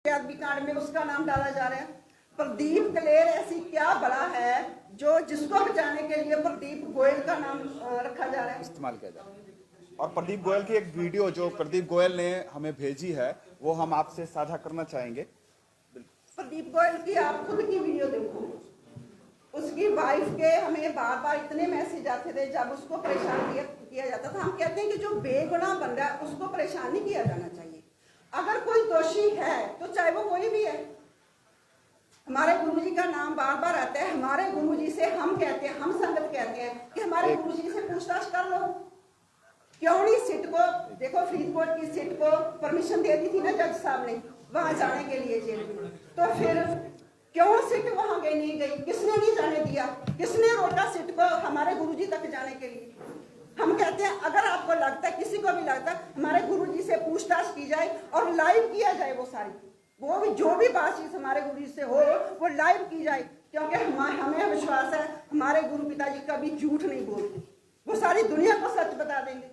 कांड में उसका नाम डाला जा रहा है। प्रदीप कलेर ऐसी क्या बड़ा है जो जिसको बचाने के लिए प्रदीप गोयल का नाम रखा जा रहा है, इस्तेमाल किया जा रहा है। और प्रदीप गोयल की एक वीडियो जो प्रदीप गोयल ने हमें भेजी है वो हम आपसे साझा करना चाहेंगे। प्रदीप गोयल की आप खुद की वीडियो देखो। उसकी वाइफ के हमें बार बार इतने मैसेज आते थे जब उसको परेशान किया जाता था। हम कहते हैं कि जो बेगुनाह बंदा है उसको परेशान नहीं किया जाना चाहिए। अगर कोई दोषी है तो चाहे वो कोई भी है। हमारे गुरुजी का नाम बार बार आता है। हमारे गुरुजी से हम कहते हैं, हम संगत कहते हैं कि हमारे गुरुजी से पूछताछ कर लो। क्यों नहीं सिट को, देखो फरीदकोट की सिट को परमिशन दे दी थी ना जज साहब ने वहां जाने के लिए जेल में, तो फिर क्यों सिट वहां गई नहीं गई? किसने नहीं जाने दिया? किसने रोका सिट को हमारे गुरुजी तक जाने के लिए? हम कहते हैं अगर आपको लगता है, किसी को भी लगता है, हमारे गुरुजी से पूछताछ की जाए और लाइव किया जाए वो सारी, वो भी जो भी बातचीत हमारे गुरुजी से हो वो लाइव की जाए, क्योंकि हमें विश्वास है हमारे गुरु पिताजी कभी झूठ नहीं बोलते। वो सारी दुनिया को सच बता देंगे।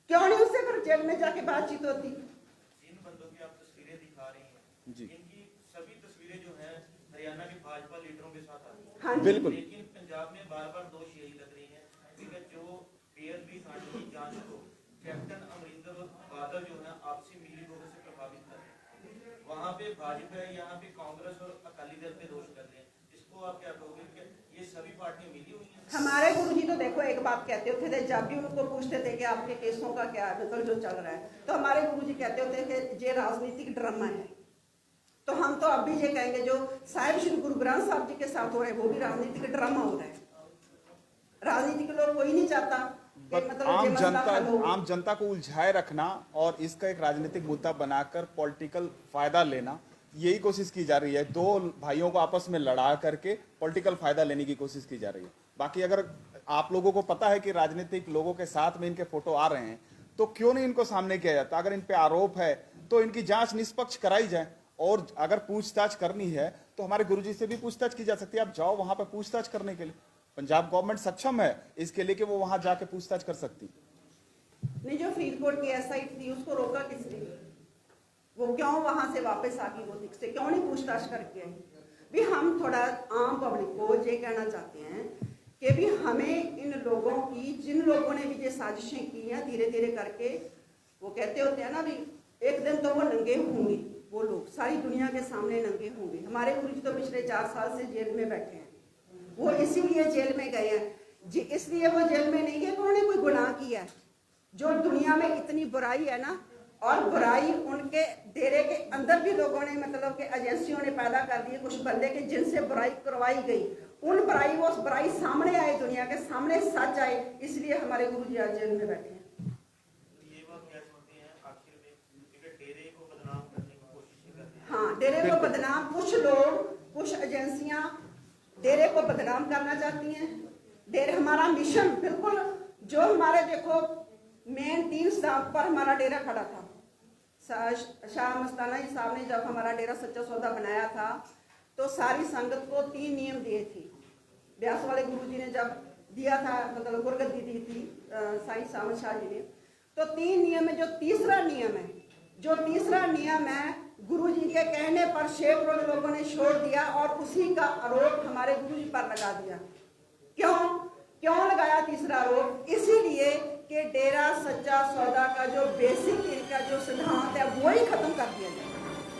क्यों नहीं उससे फिर जेल में जाके बातचीत होती? जिन बंदों की आप तस्वीरें दिखा रही हैं जी, इनकी सभी तस्वीरें जो हैं हरियाणा के भाजपा लीडरों के साथ आती हैं। हाँ बिल्कुल। लेकिन पंजाब में बार बार दोष यही लग रही है कि जो पीएसबी कांड की जांच को कैप्टन अमरिंदर बादल जो है आपसी मिलीभगत से प्रभावित कर रहे हैं, वहाँ पे भाजपा, यहाँ पे कांग्रेस और अकाली दल पे दोष कर रहे हैं। इसको आप क्या कहोगे कि ये सभी पार्टियां मिली हुई हैं? हमारे गुरुजी तो देखो एक बात कहते होते थे, जब भी उनको पूछते थे कि आपके केसों का क्या मतलब जो चल रहा है, तो हमारे गुरुजी कहते होते कि ये राजनीतिक ड्रामा है। तो हम तो अब भी ये कहेंगे जो साहिब श्री गुरु ग्रंथ साहब जी के साथ हो रहे हैं वो भी राजनीतिक ड्रामा हो रहा है। राजनीतिक लोग कोई नहीं चाहता कि मतलब आम जनता को उलझाए रखना और इसका एक राजनीतिक मुद्दा बनाकर पॉलिटिकल फायदा लेना, यही कोशिश की जा रही है। दो भाइयों को आपस में लड़ा करके पॉलिटिकल फायदा लेने की कोशिश की जा रही है। बाकी अगर आप लोगों को पता है कि राजनीतिक लोगों के साथ में इनके फोटो आ रहे हैं तो क्यों नहीं इनको सामने किया जाता? अगर इन पे आरोप है तो इनकी जांच निष्पक्ष कराई जाए, और अगर पूछताछ करनी है तो हमारे गुरुजी से भी पूछताछ की जा सकती है। आप जाओ वहां पे पूछताछ करने के लिए, पंजाब गवर्नमेंट सक्षम है इसके लिए कि वो वहां जाके पूछताछ कर सकती। नहीं, जो फरीदकोट की एसआई थी उसको रोका किसने? वो क्यों वहां से वापस आ गई? वो दिख से क्यों नहीं पूछताछ करके आई? भी हम थोड़ा आम पब्लिक को ये कहना चाहते हैं कि भी हमें इन लोगों की, जिन लोगों ने भी ये साजिशें की हैं धीरे धीरे करके, वो कहते होते हैं ना भी एक दिन तो वो नंगे होंगे, वो लोग सारी दुनिया के सामने नंगे होंगे। हमारे गुरुजी तो पिछले 4 साल से जेल में बैठे हैं। वो इसीलिए जेल में गए हैं जी, इसलिए वो जेल में नहीं गए उन्होंने कोई गुनाह किया है। जो दुनिया में इतनी बुराई है ना, और बुराई उनके डेरे के अंदर भी लोगों ने मतलब कि एजेंसियों ने पैदा कर दिए कुछ बंदे के जिनसे बुराई करवाई गई, उन बुराई वो बुराई सामने आए, दुनिया के सामने सच आए, इसलिए हमारे गुरुजी आज जेल में बैठे हैं। ये बात क्या सुनते हैं आखिर में डेरे को बदनाम करने की कोशिश कर रहे हैं? हाँ, डेरे को बदनाम, कुछ लोग, कुछ एजेंसियां डेरे को बदनाम करना चाहती हैं। डेरे हमारा मिशन बिल्कुल, जो हमारे देखो मेन 3 स्टाफ पर हमारा डेरा खड़ा था। शाह मस्ताना जी साहब ने जब हमारा डेरा सच्चा सौदा बनाया था तो सारी संगत को 3 नियम दिए थे। ब्यास वाले गुरुजी ने जब दिया था, मतलब गुरगद्दी दी थी साईं सामत शाह जी ने, तो 3 नियम में जो तीसरा नियम है गुरुजी के कहने पर सैकड़ों लोगों ने छोड़ दिया और उसी का आरोप हमारे गुरुजी पर लगा दिया। क्यों लगाया तीसरा आरोप? इसीलिए कि डेरा सच्चा सौदा का जो बेसिक इनका जो सिद्धांत है वो ही खत्म कर दिया जाए,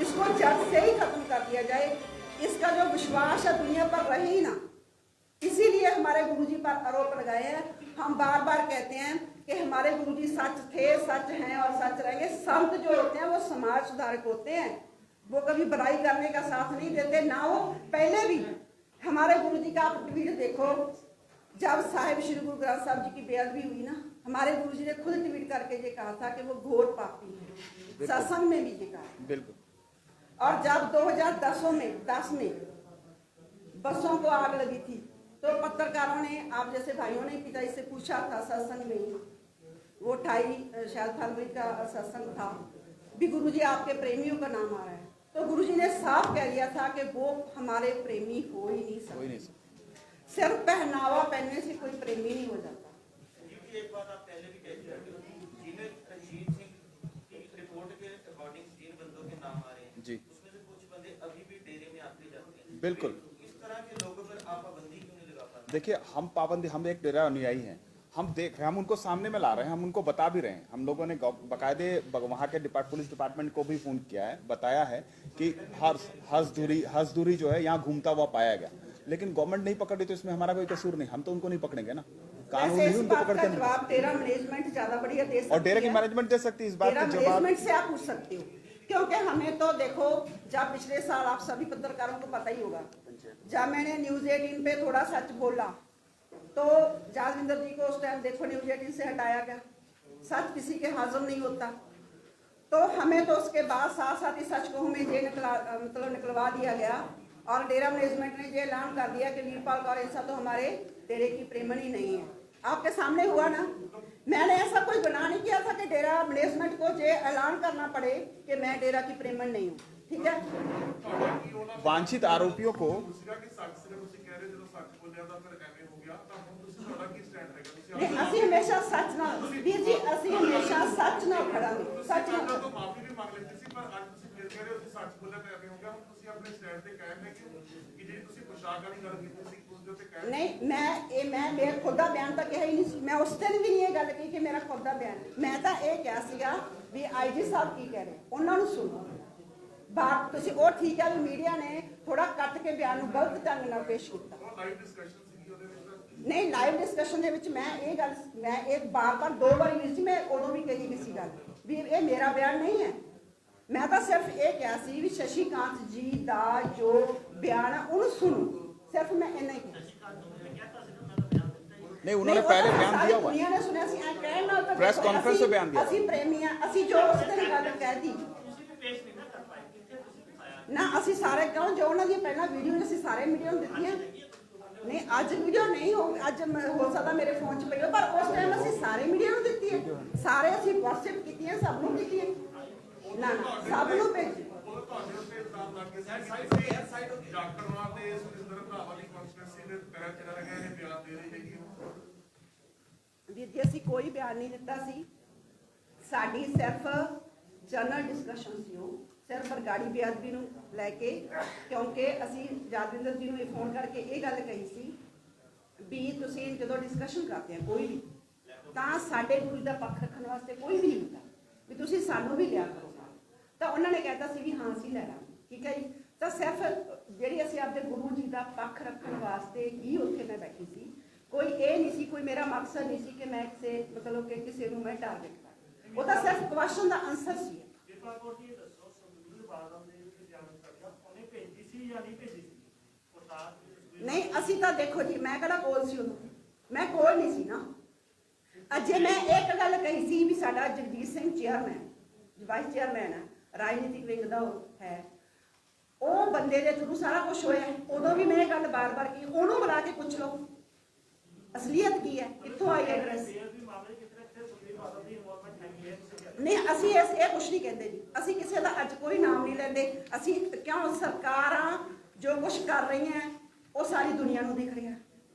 इसको जड़ से ही खत्म कर दिया जाए। इसका जो विश्वास है दुनिया पर रहे ही ना, इसीलिए हमारे गुरुजी पर आरोप लगाए हैं। हम बार बार कहते हैं कि हमारे गुरुजी सच थे, सच हैं और सच रहेंगे। संत जो होते हैं वो समाज सुधारक होते हैं, वो कभी बुराई करने का साथ नहीं देते ना। वो पहले भी हमारे गुरुजी का आप ट्वीट देखो, जब साहिब श्री गुरु ग्रंथ साहब जी की बेअदबी हुई ना, हमारे गुरुजी ने खुद ट्वीट करके ये कहा था कि वो घोर पापी है, सत्संग में भी ये कहा। बिल्कुल। और जब 2010 में बसों को आग लगी थी तो पत्रकारों ने, आप जैसे भाइयों ने पिताजी से पूछा था सत्संग में, वो 28 शायद फरवरी का सत्संग था, भी गुरुजी आपके प्रेमियों का नाम आ रहा है, तो गुरुजी ने साफ कह दिया था कि वो हमारे प्रेमी हो ही नहीं सकते। सिर्फ पहनावा पहनने से कोई प्रेमी नहीं हो जाता। क्योंकि एक बात आप पहले भी कह चुके हो, जिन्हें रंजीत सिंह की रिपोर्ट के अकॉर्डिंग जिन बंदों के नाम आ रहे हैं जी उसमें से कुछ बंदे अभी भी डेरे में आते जाते हैं। बिल्कुल। इस तरह के लोगों पर आप पाबंदी क्यों नहीं लगा पा रहे? देखिए हम एक डेरा अनुयायी हैं, हम देख रहे हैं, हम उनको सामने में ला रहे हैं, हम उनको बता भी रहे हैं। हम लोगों ने बाकायदे वहाँ के पुलिस डिपार्टमेंट को भी फोन किया है, बताया है कि हर्ष दूरी जो है यहाँ घूमता हुआ पाया गया, लेकिन गवर्नमेंट नहीं पकड़ रही तो इसमें हमारा कोई कसूर नहीं, हम तो उनको नहीं पकड़ेंगे ना, कानून वैसे नहीं इस उनको बात पकड़ का के। जवाब डेरा मैनेजमेंट ज्यादा बढ़िया दे सकती है, और डेरे की मैनेजमेंट दे सकती है इस बात डेरा का जवाब। मैनेजमेंट से आप पूछ सकते हो, क्योंकि हमें तो देखो, जब पिछले साल आप सभी पत्रकारों को पता ही होगा, जब मैंने न्यूज 18 पे थोड़ा सच बोला तो जासविंदर जी को उस टाइम देखो न्यूज 18 से हटाया गया। सच किसी के हाजिर नहीं होता, तो हमें तो उसके बाद साथ साथ ही सच को हमें ये निकलवा दिया गया, और डेरा मैनेजमेंट ने ये ऐलान कर दिया कि वीरपाल कौर इंसा तो हमारे डेरे की प्रेमणी नहीं है। आपके सामने हुआ ना, मैंने ऐसा कोई गुनाह नहीं किया था कि डेरा मैनेजमेंट को ये ऐलान करना पड़े कि मैं डेरा की प्रेमण नहीं हूँ, ठीक है। वांछित आरोपियों को नहीं, ਅਸੀਂ ਹਮੇਸ਼ਾ ਸੱਚ ਨਾਲ ਵੀਰ ਜੀ, ਅਸੀਂ ਹਮੇਸ਼ਾ ਸੱਚ ਨਾਲ ਖੜਾਂਗੇ, ਸੱਚ ਨਾਲ। ਮਾਫੀ ਵੀ ਮੰਗ ਲੈਂਦੇ ਸੀ, ਪਰ ਅੱਜ ਤੁਸੀਂ ਫਿਰ ਕਹਿ ਰਹੇ ਹੋ ਤੁਸੀਂ ਸੱਚ ਬੋਲਿਆ ਤਾਂ ਐਵੇਂ ਹੋ ਗਿਆ। ਹੁਣ ਤੁਸੀਂ ਆਪਣੇ ਸਟੈਂਡ ਤੇ ਕਾਇਮ ਹੈ ਕਿ ਜਿਹੜੀ ਤੁਸੀਂ ਪੁਸ਼ਾਕ ਵਾਲੀ ਗੱਲ ਕੀਤੀ ਸੀ ਉਸ ਦੇ ਉੱਤੇ ਕਾਇਮ? ਨਹੀਂ, ਮੈਂ ਮੇਰਾ ਖੁਦ ਦਾ ਬਿਆਨ ਤਾਂ ਕਿਹਾ ਹੀ ਨਹੀਂ ਸੀ, ਮੈਂ ਉਸ ਦਿਨ ਵੀ ਨਹੀਂ ਇਹ ਗੱਲ ਕਹੀ ਕਿ ਮੇਰਾ ਖੁਦ ਦਾ ਬਿਆਨ, ਮੈਂ ਤਾਂ ਇਹ ਕਿਹਾ ਸੀਗਾ ਵੀ ਆਈਜੀ ਸਾਹਿਬ ਕੀ ਕਹਿ ਰਹੇ ਉਹਨਾਂ ਨੂੰ ਸੁਣੋ। ਬਾਤ ਤੁਸੀਂ ਉਹ ਠੀਕ ਹੈ ਵੀ ਮੀਡੀਆ ਨੇ ਥੋੜਾ ਕੱਟ ਕੇ ਬਿਆਨ ਨੂੰ ਗਲਤ ਢੰਗ ਨਾਲ ਪੇਸ਼ ਕੀਤਾ। ਲਾਈਵ ਡਿਸਕਸ਼ਨ ਸੀਗੀ ਉਹਦੇ ਵਿੱਚ ਨਹੀਂ, ਲਾਈਵ ਡਿਸਕਸ਼ਨ ਦੇ ਵਿੱਚ ਮੈਂ ਇਹ ਬਾਰ-ਬਾਰ 2 ਵਾਰੀ ਨਹੀਂ ਸੀ, ਮੈਂ ਉਦੋਂ ਵੀ ਕਹੀ ਗਈ ਸੀ ਗੱਲ ਵੀ ਇਹ ਮੇਰਾ ਬਿਆਨ ਨਹੀਂ ਹੈ। ਮੈਂ ਤਾਂ ਸਿਰਫ ਇਹ ਕਿਹਾ ਸੀ ਵੀ ਸ਼ਸ਼ੀਕਾਂਤ ਜੀ ਦਾ ਜੋ ਬਿਆਨ ਹੈ ਉਹਨੂੰ ਸੁਣੋ, ਸਿਰਫ ਮੈਂ ਇੰਨਾ ਹੀ ਕਿਹਾ। नहीं, उन्होंने पहले बयान दिया हुआ दुनिया ने सुना सी कहण नाल तो प्रेस कॉन्फ्रेंस से बयान दिया। ਅਸੀਂ ਪ੍ਰੇਮੀ ਆ, ਅਸੀਂ ਜੋ ਉਸ ਦਿਨ ਗੱਲ ਕਹਿਤੀ ਨਾ, ਅਸੀਂ ਸਾਰੇ ਕਿਉਂ ਜੋ ਉਹਨਾਂ ਦੀ ਪਹਿਲਾਂ ਵੀਡੀਓ ਅਸੀਂ ਸਾਰੇ ਮੀਡੀਆ ਨੂੰ ਦਿੱਤੀਆਂ। ਨਹੀਂ, ਅੱਜ ਵੀਡੀਓ ਨਹੀਂ ਹੋ, ਅੱਜ ਹੋ ਸਕਦਾ ਮੇਰੇ ਫੋਨ 'ਚ ਪਈ ਹੋ, ਪਰ ਉਸ ਟਾਈਮ ਅਸੀਂ ਸਾਰੇ ਮੀਡੀਆ ਨੂੰ ਦਿੱਤੀ ਹੈ, ਸਾਰੇ ਅਸੀਂ WhatsApp ਕੀਤੀਆਂ, ਸਭ ਨੂੰ ਕੀਤੀ ਹੈ। ਨਾ ਸਭ ਨੂੰ ਭੇਜੀ। ਤੁਹਾਡੇ ਉੱਤੇ ਇਲਜ਼ਾਮ ਲੱਗ ਗਏ ਸੀ ਡਾਕਟਰ ਨਾਲ ਤੇ ਸੁਰਿੰਦਰ ਭਰਾਵਾਂ ਦੀ ਕਨਸਪੀਰੇਸੀ ਦੇ ਤਹਿਤ ਜਿਹੜਾ ਹੈਗਾ ਇਹ ਬਿਆਨ ਦੇ ਰਹੀ ਹੈਗੀ। ਵੀਰ ਜੀ, ਅਸੀਂ ਕੋਈ ਬਿਆਨ ਨਹੀਂ ਦਿੱਤਾ ਸੀ, ਸਾਡੀ ਸਿਰਫ ਜਨਰਲ ਡਿਸਕਸ਼ਨ ਸੀ, ਉਹ ਸਿਰਫ ਬਰਗਾੜੀ ਬੇਅਦਬੀ ਨੂੰ ਲੈ ਕੇ, ਕਿਉਂਕਿ ਅਸੀਂ ਜਾਦਵਿੰਦਰ ਜੀ ਨੂੰ ਇਹ ਫੋਨ ਕਰਕੇ ਇਹ ਗੱਲ ਕਹੀ ਸੀ ਵੀ ਤੁਸੀਂ ਜਦੋਂ ਡਿਸਕਸ਼ਨ ਕਰਦੇ ਆ ਕੋਈ ਵੀ, ਤਾਂ ਸਾਡੇ ਗੁਰੂ ਦਾ ਪੱਖ ਰੱਖਣ ਵਾਸਤੇ ਕੋਈ ਵੀ ਨਹੀਂ ਹੁੰਦਾ ਵੀ ਤੁਸੀਂ ਸਾਨੂੰ ਵੀ ਲਿਆ ਕਰੋ, ਤਾਂ ਉਹਨਾਂ ਨੇ ਕਹਿਤਾ ਸੀ ਵੀ ਹਾਂ ਅਸੀਂ ਲੈ ਲਾਂਗੇ, ਠੀਕ ਹੈ ਜੀ। ਤਾਂ ਸਿਰਫ ਜਿਹੜੀ ਅਸੀਂ ਆਪਦੇ ਗੁਰੂ ਜੀ ਦਾ ਪੱਖ ਰੱਖਣ ਵਾਸਤੇ ਹੀ ਉੱਥੇ ਮੈਂ ਬੈਠੀ ਸੀ, ਕੋਈ ਇਹ ਨਹੀਂ ਸੀ, ਕੋਈ ਮੇਰਾ ਮਕਸਦ ਨਹੀਂ ਸੀ ਕਿ ਮੈਂ ਮਤਲਬ ਕਿ ਕਿਸੇ ਨੂੰ ਮੈਂ ਟਾਰਗੇਟ ਕਰਾਂ, ਉਹ ਤਾਂ ਸਿਰਫ ਕੁਐਸਚਨ ਦਾ ਆਨਸਰ ਸੀ। ਨਹੀਂ, ਅਸੀਂ ਤਾਂ ਦੇਖੋ ਜੀ, ਮੈਂ ਕਿਹੜਾ ਕੋਲ ਸੀ ਉਦੋਂ, ਮੈਂ ਕੋਲ ਨਹੀਂ ਸੀ ਨਾ। ਅਜੇ ਮੈਂ ਇੱਕ ਗੱਲ ਕਹੀ ਸੀ ਵੀ ਸਾਡਾ Jagjit Singh chairman, vice chairman ਹੈ, ਰਾਜਨੀਤਿਕ ਵਿੰਗ ਦਾ ਹੈ, ਉਹ ਬੰਦੇ ਦੇ ਥਰੂ ਸਾਰਾ ਕੁਝ ਹੋਇਆ। ਉਦੋਂ ਵੀ ਮੈਂ ਇਹ ਗੱਲ ਬਾਰ-ਬਾਰ ਕੀ, ਉਹਨੂੰ ਬੁਲਾ ਕੇ ਪੁੱਛ ਲਓ ਅਸਲੀਅਤ ਕੀ ਹੈ, ਕਿੱਥੋਂ ਆਈ ਐਡਰੈਸ। ਨਹੀਂ, ਅਸੀਂ ਇਹ ਕੁਝ ਨਹੀਂ ਕਹਿੰਦੇ ਜੀ, ਅਸੀਂ ਕਿਸੇ ਦਾ ਅੱਜ ਕੋਈ ਨਾਮ ਨਹੀਂ ਲੈਂਦੇ। ਅਸੀਂ ਕਿਉਂ, ਸਰਕਾਰਾਂ ਜੋ ਕੁਝ ਕਰ ਰਹੀਆਂ ਉਹ ਸਾਰੀ ਦੁਨੀਆ ਨੂੰ ਦਿਖ ਰਿਹਾ।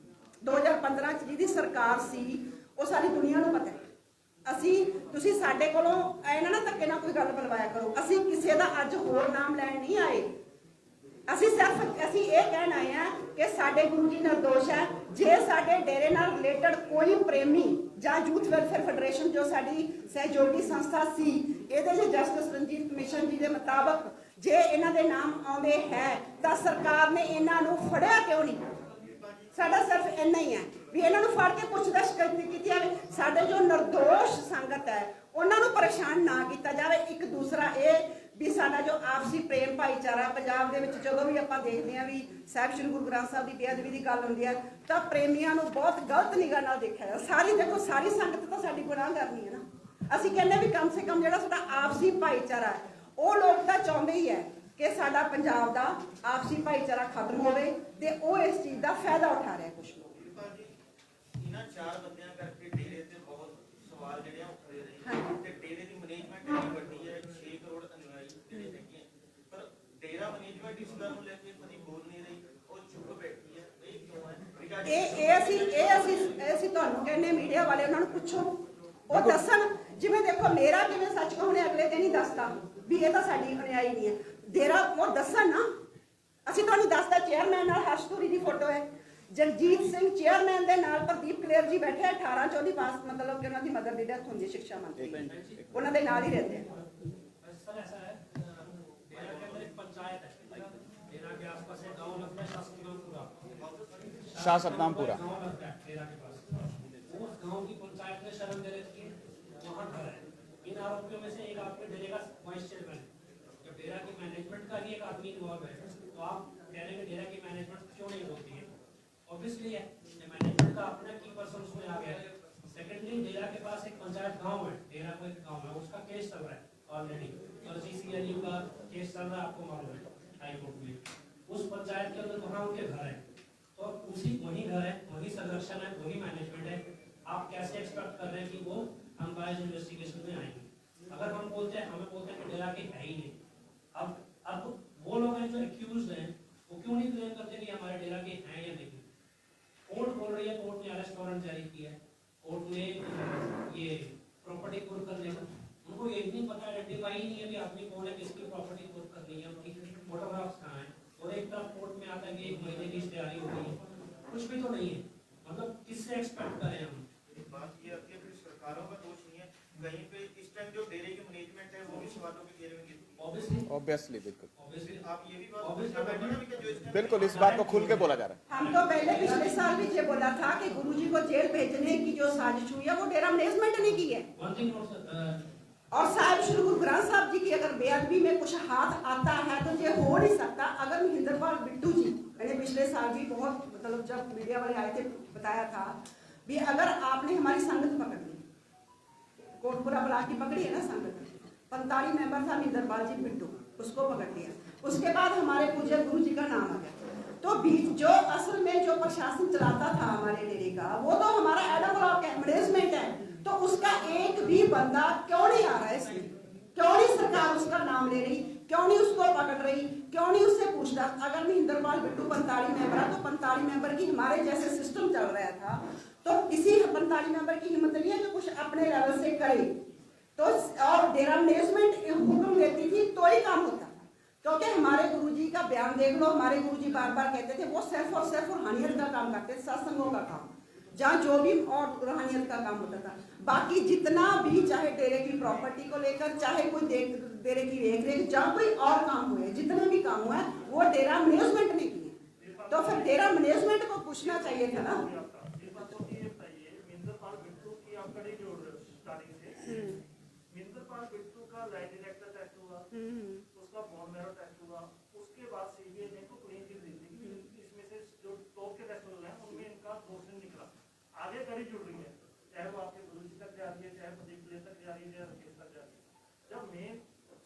2015 ਚ ਜਿਹਦੀ ਸਰਕਾਰ ਸੀ ਉਹ ਸਾਰੀ ਦੁਨੀਆ ਨੂੰ ਪਤਾ ਹੈ। ਤੁਸੀਂ ਸਾਡੇ ਕੋਲੋਂ ਇਹਨਾਂ ਨਾ ਧੱਕੇ ਨਾਲ ਕੋਈ ਗੱਲ ਬਣਵਾਇਆ ਕਰੋ, ਅਸੀਂ ਕਿਸੇ ਦਾ ਅੱਜ ਹੋਰ ਨਾਮ ਲੈਣ ਨਹੀਂ ਆਏ। ਅਸੀਂ ਇਹ ਕਹਿਣ ਆਏ ਆ ਕਿ ਸਾਡੇ ਗੁਰੂ ਜੀ ਨਿਰਦੋਸ਼ ਹੈ। ਜੇ ਸਾਡੇ ਡੇਰੇ ਨਾਲ ਰਿਲੇਟਡ ਕੋਈ ਪ੍ਰੇਮੀ ਜਾਂ ਯੂਥ ਵੈਲਫੇਅਰ ਫੈਡਰੇਸ਼ਨ ਜੋ ਸਾਡੀ ਸਹਿਯੋਗੀ ਸੰਸਥਾ ਸੀ, ਇਹਦੇ 'ਚ ਜਸਟਿਸ ਰਣਜੀਤ ਕਮਿਸ਼ਨ ਜੀ ਦੇ ਮੁਤਾਬਕ ਜੇ ਇਹਨਾਂ ਦੇ ਨਾਮ ਆਉਂਦੇ ਹੈ ਤਾਂ ਸਰਕਾਰ ਨੇ ਇਹਨਾਂ ਨੂੰ ਫੜਿਆ ਕਿਉਂ ਨਹੀਂ। ਸਾਡਾ ਸਿਰਫ ਇੰਨਾ ਹੀ ਹੈ ਵੀ ਇਹਨਾਂ ਨੂੰ ਫੜ ਕੇ ਪੁੱਛਗਿੱਛ ਕੀਤੀ ਜਾਵੇ, ਸਾਡੇ ਜੋ ਨਿਰਦੋਸ਼ ਸੰਗਤ ਹੈ ਉਹਨਾਂ ਨੂੰ ਪਰੇਸ਼ਾਨ ਨਾ ਕੀਤਾ ਜਾਵੇ। ਇੱਕ ਦੂਸਰਾ ਇਹ ਵੀ ਸਾਡਾ ਜੋ ਆਪਸੀ ਪ੍ਰੇਮ ਭਾਈਚਾਰਾ ਪੰਜਾਬ ਦੇ ਵਿੱਚ ਜਦੋਂ ਵੀ ਆਪਾਂ ਦੇਖਦੇ ਹਾਂ ਵੀ ਸਾਹਿਬ ਸ਼੍ਰੀ ਗੁਰੂ ਗ੍ਰੰਥ ਸਾਹਿਬ ਦੀ ਬੇਅਦਬੀ ਦੀ ਗੱਲ ਹੁੰਦੀ ਹੈ ਤਾਂ ਪ੍ਰੇਮੀਆਂ ਨੂੰ ਬਹੁਤ ਗਲਤ ਨਿਗਾਹ ਨਾਲ ਦੇਖਿਆ ਜਾਂਦਾ। ਸਾਰੀ ਸੰਗਤ ਤਾਂ ਸਾਡੀ ਗੁਨਾਹ ਕਰਨੀ ਹੈ ਨਾ। ਅਸੀਂ ਕਹਿੰਦੇ ਵੀ ਕਮ ਸੇ ਕਮ ਜਿਹੜਾ ਸਾਡਾ ਆਪਸੀ ਭਾਈਚਾਰਾ ਹੈ, ਉਹ ਲੋਕ ਤਾਂ ਚਾਹੁੰਦੇ ਹੀ ਹੈ ਕਿ ਸਾਡਾ ਪੰਜਾਬ ਦਾ ਆਪਸੀ ਭਾਈਚਾਰਾ ਖਤਮ ਹੋਵੇ, ਤੇ ਉਹ ਇਸ ਚੀਜ਼ ਦਾ ਫਾਇਦਾ ਉਠਾ ਰਿਹਾ ਕੁਝ ਲੋਕ। ਇਹਨਾਂ 4 ਬੰਦਿਆਂ ਕਰਕੇ ਡੇਰੇ ਤੇ ਬਹੁਤ ਸਵਾਲ ਜਿਹੜੇ ਉੱਠ ਰਹੇ ਨੇ, ਤੇ ਡੇਰੇ ਦੀ ਮੈਨੇਜਮੈਂਟ ਇੰਨੀ ਵੱਡੀ ਹੈ, 6 ਕਰੋੜ ਅਨੁਯਾਈ ਜਿਹੜੇ ਹੈਗੇ, ਪਰ ਡੇਰਾ ਮੈਨੇਜਮੈਂਟ ਇਸ ਗੱਲ ਨੂੰ ਲੈ ਕੇ ਕਦੀ ਬੋਲ ਨਹੀਂ ਰਹੀ, ਉਹ ਚੁੱਪ ਬੈਠੀ ਹੈ। ਇਹ ਕਿਉਂ ਹੈ? ਇਹ ਅਸੀਂ ਤੁਹਾਨੂੰ ਕਹਿੰਦੇ ਮੀਡੀਆ ਵਾਲੇ ਉਹਨਾਂ ਨੂੰ ਪੁੱਛੋ, ਉਹ ਦੱਸਣ। ਜਿਵੇਂ ਦੇਖੋ, ਮੇਰਾ ਕਿਵੇਂ ਸੱਚ ਕਹੂੰ ਨੇ ਅਗਲੇ ਦਿਨ ਹੀ ਦੱਸਤਾ ਵੀ ਇਹ ਤਾਂ ਸਾਡੀ ਅਨਿਆਈ ਨਹੀਂ ਹੈ। डेरा वो दसन ना ਅਸੀਂ ਤੁਹਾਨੂੰ ਦੱਸਦਾ ਚੇਅਰਮੈਨ ਨਾਲ ਹਰਸ਼ਤੂਰੀ ਦੀ ਫੋਟੋ ਹੈ ਜਗਜੀਤ ਸਿੰਘ ਚੇਅਰਮੈਨ ਦੇ ਨਾਲ ਪ੍ਰਦੀਪ ਕਲੇਰ ਜੀ ਬੈਠੇ 18 ਚੋਂ ਦੀ ਪਾਸ ਮਤਲਬ ਕਿ ਉਹਨਾਂ ਦੀ ਮਦਰ ਦੀ ਡੈਥ ਹੁੰਦੀ ਸਿੱਖਿਆ ਮੰਤਰੀ ਉਹਨਾਂ ਦੇ ਨਾਲ ਹੀ ਰਹਿੰਦੇ ਆ सर ऐसा है डेरा के अंदर एक पंचायत है डेरा के आसपास एक गांव लगता है शासकीय शाह सतनामपुरा गांव लगता है डेरा के पास उस गांव की पंचायत ने शरण दे रखी है वहां घर है इन आरोपियों में से एक आपके डेरे का वाइस चेयरमैन है जब डेरा की मैनेजमेंट का ही एक आदमी इन्वॉल्व है तो आप कह रहे हैं डेरा की मैनेजमेंट क्यों नहीं बोलती है ऑब्वियसली है मैनेजमेंट का अपना की पर्सन उसमें आ गया है सेकेंडली डेरा के पास एक पंचायत गांव है डेरा को एक गांव है उसका केस चल रहा है ऑलरेडी सीसीएलयू का केस चल रहा है आपको मालूम है हाई कोर्ट में उस पंचायत के अंदर वहां उनके घर है तो उसी वही घर है वही संरक्षण है वही मैनेजमेंट है आप कैसे एक्सपेक्ट कर रहे हैं कि वो अनबायस्ड इन्वेस्टिगेशन में आएंगे अगर हम बोलते हैं हमें बोलते हैं कि डेरा के है ही नहीं अब वो लोग हैं जो एक्यूज हैं वो क्यों नहीं क्लेम करते कि हमारे डेरा के हैं या नहीं कोर्ट बोल रही है कोर्ट ने अरेस्ट वारंट जारी किया है कोर्ट ने ये प्रॉपर्टी कुर्क करने का उनको ये नहीं पता आइडेंटिफाई ही नहीं है कि आदमी कौन है किसकी प्रॉपर्टी कुर्क करनी है उनकी फोटोग्राफ्स कहाँ हैं और एक तरफ कोर्ट में आता है कि 1 महीने की तैयारी हो गई है कुछ भी तो नहीं है मतलब किससे एक्सपेक्ट करें हम बात ये आती है फिर सरकारों का दोष नहीं है कहीं पे इस टाइम जो डेरे की मैनेजमेंट है वो भी सवालों के घेरे में गिरती है ऑब्वियसली बिल्कुल ऑब्वियसली आप ये भी बात पूछना बैठे ना कि जो इस टाइम बिल्कुल इस बात को खुल के बोला जा रहा है हम तो पहले पिछले साल भी ये बोला था कि गुरुजी को जेल भेजने की जो साजिश हुई है वो डेरा मैनेजमेंट ने की है वन थिंग और साहिब श्री गुरु ग्रंथ साहब जी की अगर बेअदबी में कुछ हाथ आता है तो ये हो नहीं सकता अगर महेंद्रपाल बिट्टू जी मैंने पिछले साल भी बहुत मतलब जब मीडिया वाले आए थे बताया था भी अगर आपने हमारी संगत पकड़ ली कोटपुरा ब्लॉक की पकड़ी है ना संगत 45 मेंबर था महेंद्रपाल जी बिट्टू उसको पकड़ लिया उसके बाद हमारे पूज्य गुरु जी का नाम आ गया तो बीच जो असल में जो प्रशासन चलाता था हमारे डेरे का वो तो हमारा एडम ब्लॉक है मैनेजमेंट है तो उसका एक भी बंदा क्यों नहीं आ रहा है इसमें क्यों नहीं सरकार उसका नाम ले रही क्यों नहीं उसको पकड़ रही क्यों नहीं उससे पूछताछ अगर महेंद्रपाल बिट्टू 45 मेंबर है तो 45 मेंबर की हमारे जैसे सिस्टम चल रहा था तो किसी 45 मेंबर की हिम्मत नहीं है कि कुछ अपने लेवल से करे तो और डेरा मैनेजमेंट हुक्म देती थी तो ही काम होता था क्योंकि हमारे गुरुजी का बयान देख लो हमारे गुरुजी बार बार कहते थे वो सिर्फ और रूहानियत का काम करते थे सत्संगों का काम जहाँ जो भी और रूहानियत का काम होता था बाकी जितना भी चाहे डेरे की प्रॉपर्टी को लेकर चाहे कोई डेरे की देख रेख जहाँ कोई और काम हुए जितने भी काम हुआ है वो डेरा मैनेजमेंट ने किए तो फिर डेरा मैनेजमेंट को पूछना चाहिए था ना महेंद्रपाल बिट्टू का लाइन डायरेक्टर टेस्ट हुआ उसका बोन मैरो टेस्ट हुआ उसके बाद सीबीआई ने को क्लीन चिट दी थी इसमें से जो टॉप के टेस्ट हो रहे हैं उनमें इनका दोष नहीं निकला आगे कड़ी जुड़ रही है चाहे वो आपके गुरु जी तक जा रही है चाहे प्रदीप प्ले तक जा रही है या राकेश तक जा रही है जब मेन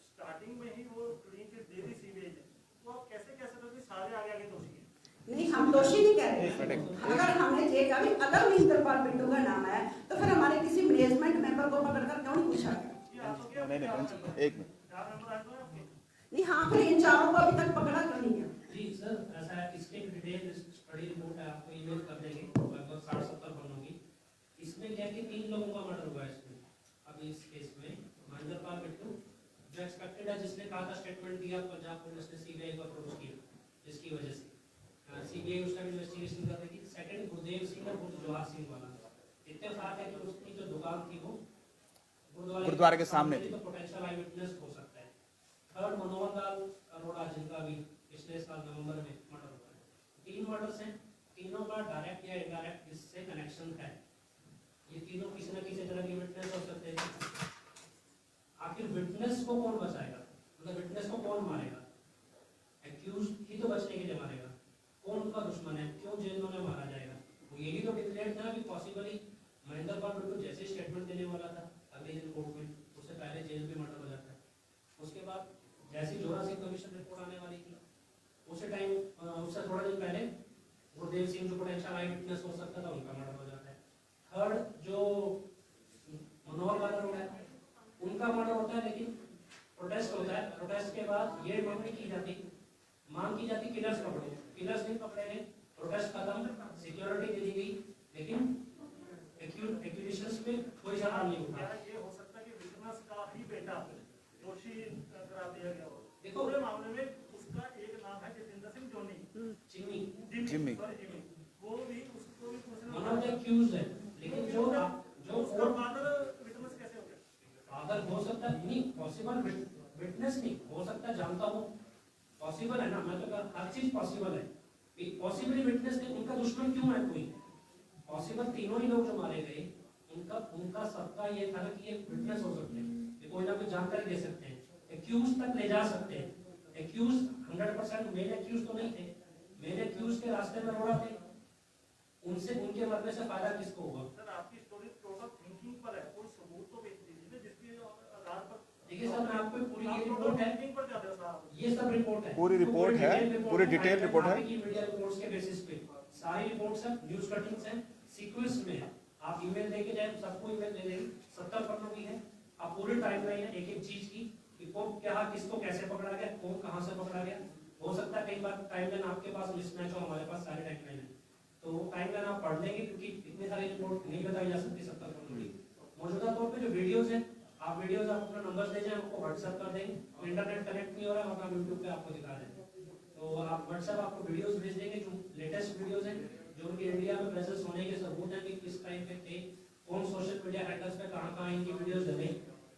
स्टार्टिंग में ही वो क्लीन चिट दे दी सीबीआई ने तो आप कैसे कह सकते हो कि सारे आगे आगे दोषी हैं नहीं हम दोषी नहीं कह रहे अगर हमने ये कहा भी अगर महेंद्रपाल बिट्टू का नाम आया तो फिर हमारे किसी मैनेजमेंट मेंबर को पकड़कर क्यों नहीं पूछा गया नहीं एक मिनट नहीं हाँ फिर इन चारों को अभी तक पकड़ा क्यों नहीं गया जी सर ऐसा है इसके डिटेल स्टडी रिपोर्ट है आपको ईमेल कर देंगे लगभग 60-70 पन्नों की इसमें क्या कि 3 लोगों का मर्डर हुआ है इसमें अभी इस केस में महेंद्रपाल बिट्टू जो एक्सपेक्टेड है जिसने कहा था स्टेटमेंट दिया पंजाब पुलिस ने सीबीआई को अप्रोच किया जिसकी वजह से सीबीआई उस टाइम इन्वेस्टिगेशन कर रही थी सेकंड गुरदेव सिंह और जवाहर सिंह वाला इत्तेफाक है कि उसकी जो दुकान थी वो गुरुद्वारे के सामने थी तो पोटेंशियल आई विटनेस हो सकता है थर्ड मनोहर लाल अरोड़ा जिनका भी पिछले साल नवंबर में मर्डर हुआ है 3 मर्डर्स हैं तीनों का डायरेक्ट या इनडायरेक्ट इससे कनेक्शन है ये तीनों किसी न किसी तरह की विटनेस हो सकते हैं आखिर विटनेस को कौन बचाएगा मतलब विटनेस को कौन मारेगा एक्यूज ही तो बचने के लिए मारेगा कौन उनका दुश्मन है क्यों जेल में मारा जाएगा वो यही तो डिक्लेयर था कि पॉसिबली महेंद्रपाल बिट्टू जैसे स्टेटमेंट देने वाला था अगले दिन कोर्ट में उससे पहले जेल में मर्डर हो जाता है उसके बाद जैसी जोरा सिंह कमीशन रिपोर्ट आने वाली थी उसी टाइम उससे थोड़ा दिन पहले गुरदेव सिंह जो पोटेंशियल आई विटनेस हो सकता था उनका मर्डर हो जाता है थर्ड जो मनोहर लाल अरोड़ा है उनका मर्डर होता है लेकिन प्रोटेस्ट होता है प्रोटेस्ट के बाद ये मांग की जाती किलर्स पकड़ो किलर्स नहीं पकड़े गए प्रोटेस्ट खत्म सिक्योरिटी दे दी गई लेकिन एक्यूजेशंस पे कोई सवाल नहीं उठा ये हो सकता है कि विटनेस का ही बेटा दोषी करार दिया गया हो देखो पूरे मामले में उसका एक नाम है जतिंदर सिंह जोनी, चिम्मी जिम्मी। जिमी, वो भी उसको भी पुलिस ने वन ऑफ द एक्यूज्ड है, लेकिन जो उसका फादर विटनेस कैसे हो गया? फादर हो सकता है, नहीं पॉसिबल, विटनेस नहीं हो सकता, जानता हूँ पॉसिबल है ना, मैं तो हर चीज पॉसिबल है, पॉसिबली विटनेस नहीं, उनका दुश्मन क्यों है कोई? पॉसिबल तीनों ही लोग जो मारे गए, उनका सबका ये था कि ये विटनेस हो सकते हैं, ये कोई ना कोई जानकारी दे सकते हैं, एक्यूज तक ले जा सकते हैं। एक्यूज 100% मेन एक्यूज तो नहीं थे, मेन एक्यूज के रास्ते में रोड़ा थे, उनसे उनके मरने से फायदा किसको हुआ? सर आपकी स्टोरी टोटल थिंकिंग पर है, कोई सबूत तो भेज दीजिए जिसके आधार पर। देखिए सर, मैं आपको पूरी आप ये टोटल रिपोर्ट है, थिंकिंग पर जाते हो साहब। ये सब रिपोर्ट है, पूरी रिपोर्ट है, पूरी डिटेल रिपोर्ट है। मीडिया रिपोर्ट्स के बेसिस पे सारी रिपोर्ट्स हैं, न्यूज कटिंग्स हैं, सीक्वेंस में है, आप ईमेल देके जाए सबको ईमेल दे देंगे, 70 पन्नों की है, आप पूरी टाइमलाइन है एक एक चीज की कि कौन क्या किसको कैसे पकड़ा गया, कौन कहां से पकड़ा गया। हो सकता है कई बार टाइमलाइन आपके पास मिसमैच हो, हमारे पास सारी टाइमलाइन है, तो वो टाइमलाइन आप पढ़ लेंगे क्योंकि इतनी सारी रिपोर्ट नहीं बताई जा सकती 70 पन्नों की। मौजूदा तौर पे जो वीडियोस हैं, आप वीडियोस आप अपना नंबर दे जाएं, आपको व्हाट्सएप कर देंगे, इंटरनेट कनेक्ट नहीं हो रहा है, हम यूट्यूब पे आपको दिखा दें, तो आप व्हाट्सएप आपको वीडियोस भेज देंगे, जो लेटेस्ट वीडियोस हैं, जो उनके इंडिया में प्रेजेंस होने के सबूत हैं कि किस टाइम पे थे, कौन सोशल मीडिया हैंडल्स पे कहां इनकी वीडियोस डले,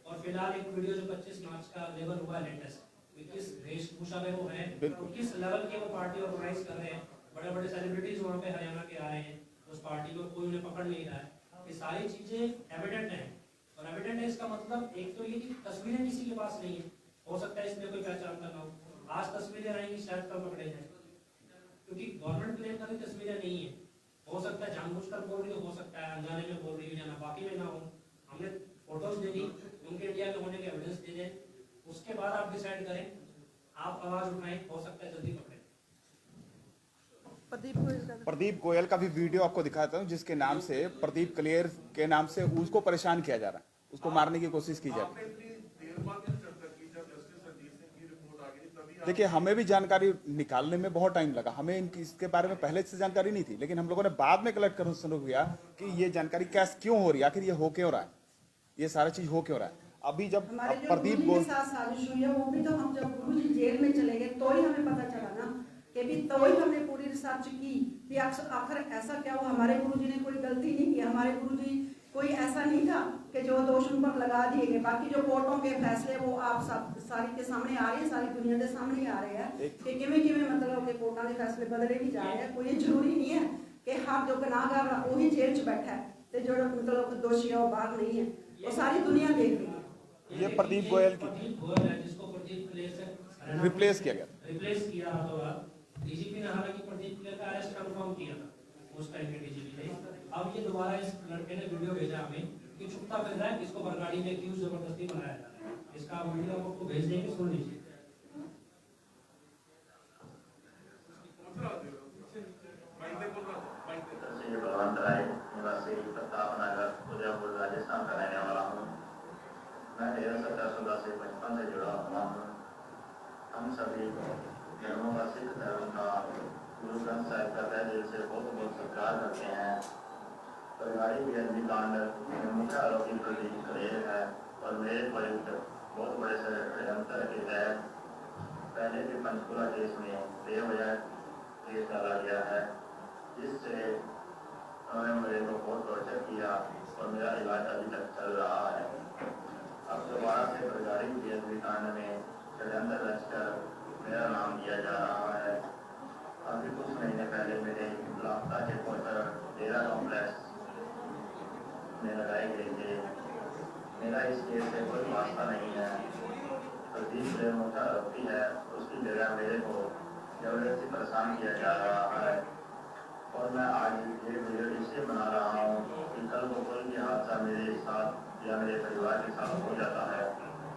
और फिलहाल एक वीडियो जो 25 मार्च का अवेलेबल हुआ है लेटेस्ट, किस वेशभूषा में वो है, किस लेवल की वो पार्टी ऑर्गेनाइज कर रहे हैं, बड़े बड़े सेलिब्रिटीज वहाँ पे हरियाणा के आ रहे हैं उस पार्टी में, कोई उन्हें पकड़ नहीं रहा है, ये सारी चीजें एविडेंट हैं, और एविडेंट है इसका मतलब एक तो ये कि तस्वीरें किसी के पास नहीं है, हो सकता है इसमें कोई पहचानता ना हो, आज तस्वीरें आएंगी शायद कल पकड़े जाए, क्योंकि गवर्नमेंट क्लेम कर रही तस्वीरें नहीं है, हो सकता है जानबूझकर बोल रही हो सकता है अनजाने में बोल रही हो या ना बाकी में ना हो, हमने फोटोज दे दी, उनके इंडिया में होने के एविडेंस दे दें, उसके बाद आप डिसाइड करें, आप आवाज उठाएं, हो सकता है जल्दी पकड़े। प्रदीप गोयल का भी वीडियो आपको दिखाता हूं, जिसके नाम से प्रदीप क्लियर के नाम से उसको परेशान किया जा रहा है, उसको मारने की कोशिश की जा रही है। आपने इतनी देर बाद क्यों चर्चा की जब जस्टिस रणजीत सिंह की रिपोर्ट आ गई तभी देखिए, हमें भी जानकारी निकालने में बहुत टाइम लगा, हमें इसके बारे में पहले से जानकारी नहीं थी, लेकिन हम लोगों ने बाद में कलेक्ट करना शुरू किया कि ये जानकारी कैसे क्यों हो रही है, आखिर ये हो क्यों रहा है, ये सारा चीज हो क्यों रहा है। अभी जब हमारे जो प्रदीप गुरु जी के साथ साजिश हुई है, वो भी तो हम जब गुरु जी जेल में चले गए तो ही हमें पता चला ना, कि भी तो ही हमने पूरी रिसर्च की कि आखिर ऐसा क्या हुआ। हमारे गुरु जी ने कोई गलती नहीं की, हमारे गुरु जी कोई ऐसा नहीं था कि जो दोष उन पर लगा दिए गए। बाकी जो कोर्टों के फैसले वो आप सब सारी के सामने आ रहे हैं, सारी दुनिया के सामने आ रहे हैं कि किमें किमें मतलब के कोर्टों के फैसले बदले भी जा रहे हैं। कोई जरूरी नहीं है कि हर जो गुनाहगार वही जेल च बैठा है, तो जो मतलब दोषी है वो बाहर नहीं है, वो सारी दुनिया देख रही है। ये प्रदीप गोयल की प्रदीप गोयल है जिसको प्रदीप क्लियर से रिप्लेस किया गया, रिप्लेस किया तो डीजीपी ने हालांकि प्रदीप क्लियर का अरेस्ट कंफर्म किया था उस टाइम के डीजीपी ने। अब ये दोबारा इस लड़के ने वीडियो भेजा हमें कि छुपता फिर रहा है, इसको बरगाड़ी में क्यों जबरदस्ती बनाया जा रहा है। इसका वीडियो हम आपको भेज देंगे, सुन लीजिए। भगवंत राय निवासी प्रताप नगर उदयपुर राजस्थान का रहने वाला हूँ। मैं 1314 से बचपन से जुड़ा हुआ हूँ। हम सभी धर्मों का सिख धर्म का गुरु ग्रंथ साहिब का तहे दिल से बहुत बहुत सत्कार करते हैं। परिवारी बेअदबी कांड में मुख्य आरोपी प्रदीप कलेर है और मेरे प्रयुक्त बहुत बड़े षड्यंत्र के तहत पहले भी पंचकुला केस में बेवजह केस डाला गया है, जिससे उन्होंने मेरे को बहुत टॉर्चर किया और मेरा इलाज अभी तक चल रहा है। अब दोबारा से परिवारिक बेअदबी कांड में षड्यंत्र रचकर मेरा नाम दिया जा रहा है। अभी कुछ महीने पहले मेरे लापता के पोस्टर डेरा कॉम्प्लेक्स में लगाए गए थे। मेरा इस केस से कोई वास्ता नहीं है। प्रदीप जो मुख्य आरोपी है, उसकी जगह मेरे को जबरदस्ती परेशान किया जा रहा है और मैं आज ये वीडियो इसलिए बना रहा हूँ कि कल को कोई भी हादसा मेरे साथ या मेरे परिवार के साथ हो जाता है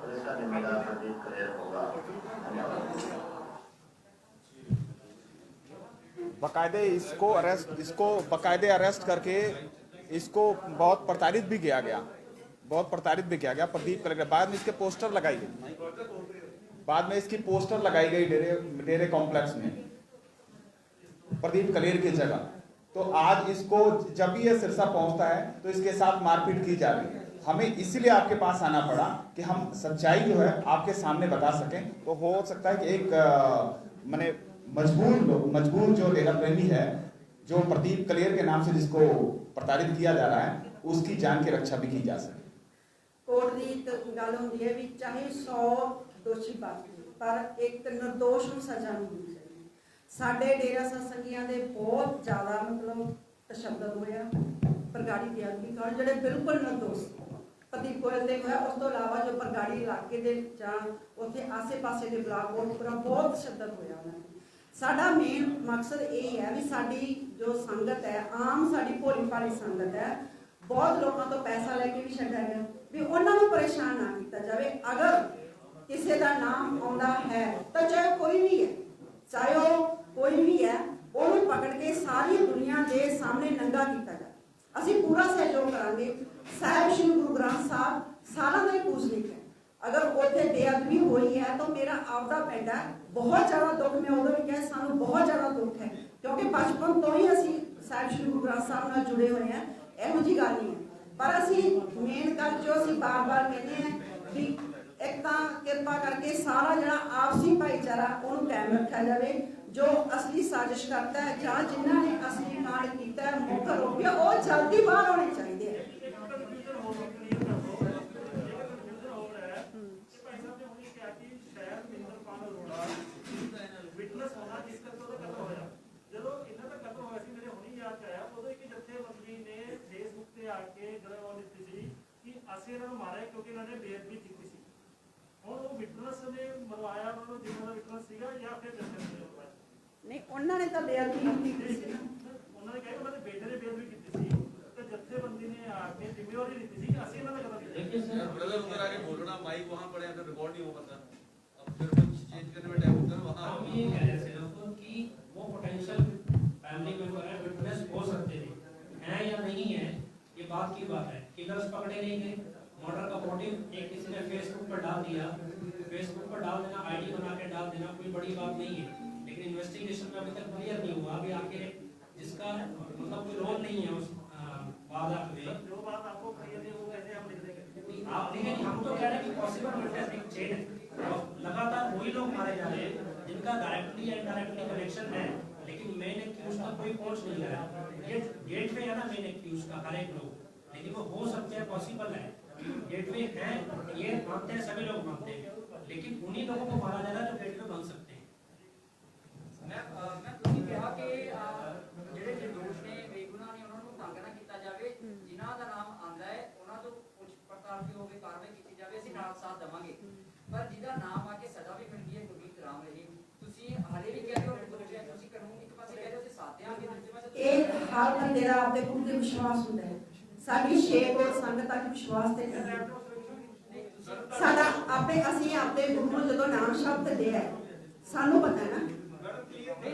तो इसका जिम्मेदार प्रदीप कलेर होगा। बाकायदे इसको बाकायदे अरेस्ट करके इसको बहुत प्रताड़ित भी किया गया, प्रदीप कलेर। बाद में इसके पोस्टर लगाई गई, बाद में इसकी पोस्टर लगाई गई डेरे कॉम्प्लेक्स में प्रदीप कलेर की जगह। तो आज इसको जब भी ये सिरसा पहुंचता है तो इसके साथ मारपीट की जा रही है। हमें इसीलिए आपके पास आना पड़ा कि हम सच्चाई जो है आपके सामने बता सकें। तो हो सकता है कि एक माने मजबूर जो डेरा प्रेमी है, जो प्रदीप कलेर के नाम से जिसको प्रताड़ित किया जा रहा है, उसकी जान की रक्षा भी की जा सके। कोर्ट की एक गल होंदी है भी चाहे 100 दोषी बात पर एक निर्दोष ਨੂੰ सजा नहीं मिलनी चाहिए। साडे डेरा सत्संगियां दे बहुत ज़्यादा मतलब तशद्दद होया, बरगाड़ी बेअदबी कर ਜਿਹੜੇ ਬਿਲਕੁਲ निर्दोष प्रदीप गोयल ਤੇ ਹੋਇਆ। ਉਸ ਤੋਂ ਇਲਾਵਾ ਜੋ ਬਰਗਾੜੀ ਇਲਾਕੇ ਦੇ ਜਾਂ ਉੱਥੇ ਆਸੇ-ਪਾਸੇ ਦੇ ਬਲਾਕ ਪੂਰਾ ਬਹੁਤ ਤਸ਼ੱਦਦ ਹੋਇਆ ਉਹਨਾਂ ਤੇ। ਸਾਡਾ ਮੇਨ ਮਕਸਦ ਇਹ ਹੈ ਵੀ ਸਾਡੀ ਜੋ ਸੰਗਤ ਹੈ, ਆਮ ਸਾਡੀ ਭੋਲੀ ਭਾਲੀ ਸੰਗਤ ਹੈ, ਬਹੁਤ ਲੋਕਾਂ ਤੋਂ ਪੈਸਾ ਲੈ ਕੇ ਵੀ ਛੱਡਿਆ ਗਿਆ ਵੀ ਉਹਨਾਂ ਨੂੰ ਪਰੇਸ਼ਾਨ ਨਾ ਕੀਤਾ ਜਾਵੇ। ਅਗਰ ਕਿਸੇ ਦਾ ਨਾਮ ਆਉਂਦਾ ਹੈ ਤਾਂ ਚਾਹੇ ਕੋਈ ਵੀ ਹੈ, ਚਾਹੇ ਉਹ ਕੋਈ ਵੀ ਹੈ, ਉਹਨੂੰ ਪਕੜ ਕੇ ਸਾਰੀ ਦੁਨੀਆ ਦੇ ਸਾਹਮਣੇ ਨੰਗਾ ਕੀਤਾ ਜਾਵੇ। ਅਸੀਂ ਪੂਰਾ ਸਹਿਯੋਗ ਕਰਾਂਗੇ। ਸਾਹਿਬ ਸ਼੍ਰੀ ਗੁਰੂ ਗ੍ਰੰਥ ਸਾਹਿਬ ਸਾਰਿਆਂ ਦਾ ਹੀ ਪੂਜਨੀਕ ਹੈ। अगर उत्थे बेअदबी हुई है तो मेरा आपदा पिंड है, बहुत ज़्यादा दुख मैं उदों भी कहा सानू बहुत ज़्यादा दुख है क्योंकि बचपन तो ही असी साहिब श्री गुरु ग्रंथ साहब नाल जुड़े हुए हैं। इहो जी गल नहीं है, पर असी मेन गल जो असी बार बार कहते हैं भी एक तो कृपा करके सारा जिहड़ा आपसी भाईचारा उहनूं कायम रखा जाए। जो असली साजिश करता है या जिन्हों ने असली कांड किया है मुख आरोपी वो जल्दी बाहर होने चाहिए। विटनेस होना जिस करके ਉਹਦਾ ਕਤਲ ਹੋਇਆ। ਜਦੋਂ ਇਹਨਾਂ ਦਾ ਕਤਲ ਹੋਇਆ ਸੀ ਮੇਰੇ ਹੁਣੀ ਯਾਦ ਚ ਆਇਆ, ਉਦੋਂ ਇੱਕ ਜਥੇਬੰਦੀ ਨੇ ਫੇਸਬੁੱਕ ਤੇ ਆ ਕੇ ਗਲਤ ਦਿੱਤੀ ਸੀ ਕਿ ਅਸੀਂ ਇਹਨਾਂ ਨੂੰ ਮਾਰਿਆ ਕਿਉਂਕਿ ਇਹਨਾਂ ਨੇ ਬੇਅਦਬੀ ਕੀਤੀ ਸੀ। ਹੁਣ ਉਹ ਵਿਟਨੈਸ ਨੇ ਮਰਵਾਇਆ ਉਹਨਾਂ ਨੂੰ, ਜਿਨ੍ਹਾਂ ਦਾ ਵਿਟਨੈਸ ਸੀਗਾ ਜਾਂ ਫਿਰ ਜਥੇਬੰਦੀ ਨੇ ਮਰਵਾਇਆ? ਨਹੀਂ, ਉਹਨਾਂ ਨੇ ਤਾਂ ਬੇਅਦਬੀ ਕੀਤੀ ਸੀ। ਉਹਨਾਂ ਨੇ ਕਿਹਾ ਕਿ ਉਹਨਾਂ ਦੇ ਬੇਟੇ ਨੇ ਬੇਅਦਬੀ ਕੀਤੀ ਸੀ ਤੇ ਜਥੇਬੰਦੀ ਨੇ ਆ ਕੇ ਜ਼ਿੰਮੇਵਾਰੀ ਦਿੱਤੀ ਸੀ ਕਿ ਅਸੀਂ ਇਹਨਾਂ ਦਾ ਕਤਲ ਕੀਤਾ। देखिए सर, ब्रदर उधर आके बोलना, माइक वहां पड़े हैं तो रिकॉर्ड नहीं हो पाता, अब फिर कुछ चेंज करने में टाइम होता है वहां। हम ये कह रहे थे आपको कि वो पोटेंशियल फैमिली मेंबर है, विटनेस हो सकते थे, हैं या नहीं है ये बात की बात है। किलर्स पकड़े नहीं गए, मर्डर का मोटिव एक किसी ने फेसबुक पर डाल दिया, फेसबुक पर डाल देना, आईडी बना के डाल देना कोई बड़ी बात नहीं है, लेकिन इन्वेस्टिगेशन में अभी तक क्लियर नहीं हुआ अभी आखिर जिसका मतलब कोई रोल नहीं है उस वारदात में। जो बात आपको क्लियर है वो कैसे हम लिख देंगे? आप लिखें, हम तो कह रहे हैं कि पॉसिबल विटनेस एक चेन है और लगातार वही लोग मारे जा रहे हैं जिनका डायरेक्टली या इनडायरेक्टली कनेक्शन है, लेकिन मेन एक्यूज तक कोई पहुंच नहीं रहा है। ये गेट पे है ना मेन एक्यूज का हर एक लोग, लेकिन वो हो सकते हैं, पॉसिबल है, गेट पे है, ये मानते हैं, सभी लोग मानते हैं, लेकिन उन्हीं लोगों को मारा जा रहा है जो गेट पे बन सकते हैं। मैं ਤੁਸੀਂ ਕਿਹਾ ਕਿ ਜਿਹੜੇ निर्दोष ਨੇ ਬੇਗੁਨਾਹ ਨੇ ਉਹਨਾਂ ਨੂੰ ਤੰਗ ਨਾ ਕੀਤਾ ਜਾਵੇ, ਜਿਨ੍ਹਾਂ ਦਾ ਨਾਮ ਆਂਦਾ ਹੈ ਉਹਨਾਂ ਤੋਂ ਪੁੱਛ ਪੜਤਾਲ ਵੀ ਹੋਵੇ, ਕਾਰਵਾਈ ਕੀਤੀ ਜਾਵੇ, ਅਸੀਂ ਨਾਲ ਸਾਥ ਦੇਵਾਂਗੇ। ਪਰ ਜਿਹਦਾ ਨਾਮ ਆ ਕੇ ਸਜ਼ਾ ਵੀ ਮਿਲਦੀ ਹੈ ਗੁਰਮੀਤ ਰਾਮ ਰਹੀ, ਤੁਸੀਂ ਹਾਲੇ ਵੀ ਕਹਿ ਰਹੇ ਹੋ ਤੁਸੀਂ ਕਾਨੂੰਨ ਇੱਕ ਪਾਸੇ ਕਹਿ ਰਹੇ ਹੋ ਅਸੀਂ ਸਾਥ ਦੇਵਾਂਗੇ, ਦੂਜੇ ਪਾਸੇ ਇਹ ਹਰ ਬੰਦੇ ਦਾ ਆਪਦੇ ਗੁਰੂ ਤੇ ਵਿਸ਼ਵਾਸ ਹੁੰਦਾ ਹੈ। ਸਾਡੀ ਛੇ ਕੋਲ ਸੰਗਤ ਅੱਜ ਵਿਸ਼ਵਾਸ ਤੇ ਸਾਡਾ ਆਪੇ ਅਸੀਂ ਆਪਦੇ ਗੁਰੂ ਨੂੰ ਜਦੋਂ ਨਾਮ ਸ਼ਬਦ ਲਿਆ ਸਾਨੂੰ ਪਤਾ ਹੈ ਨਾ।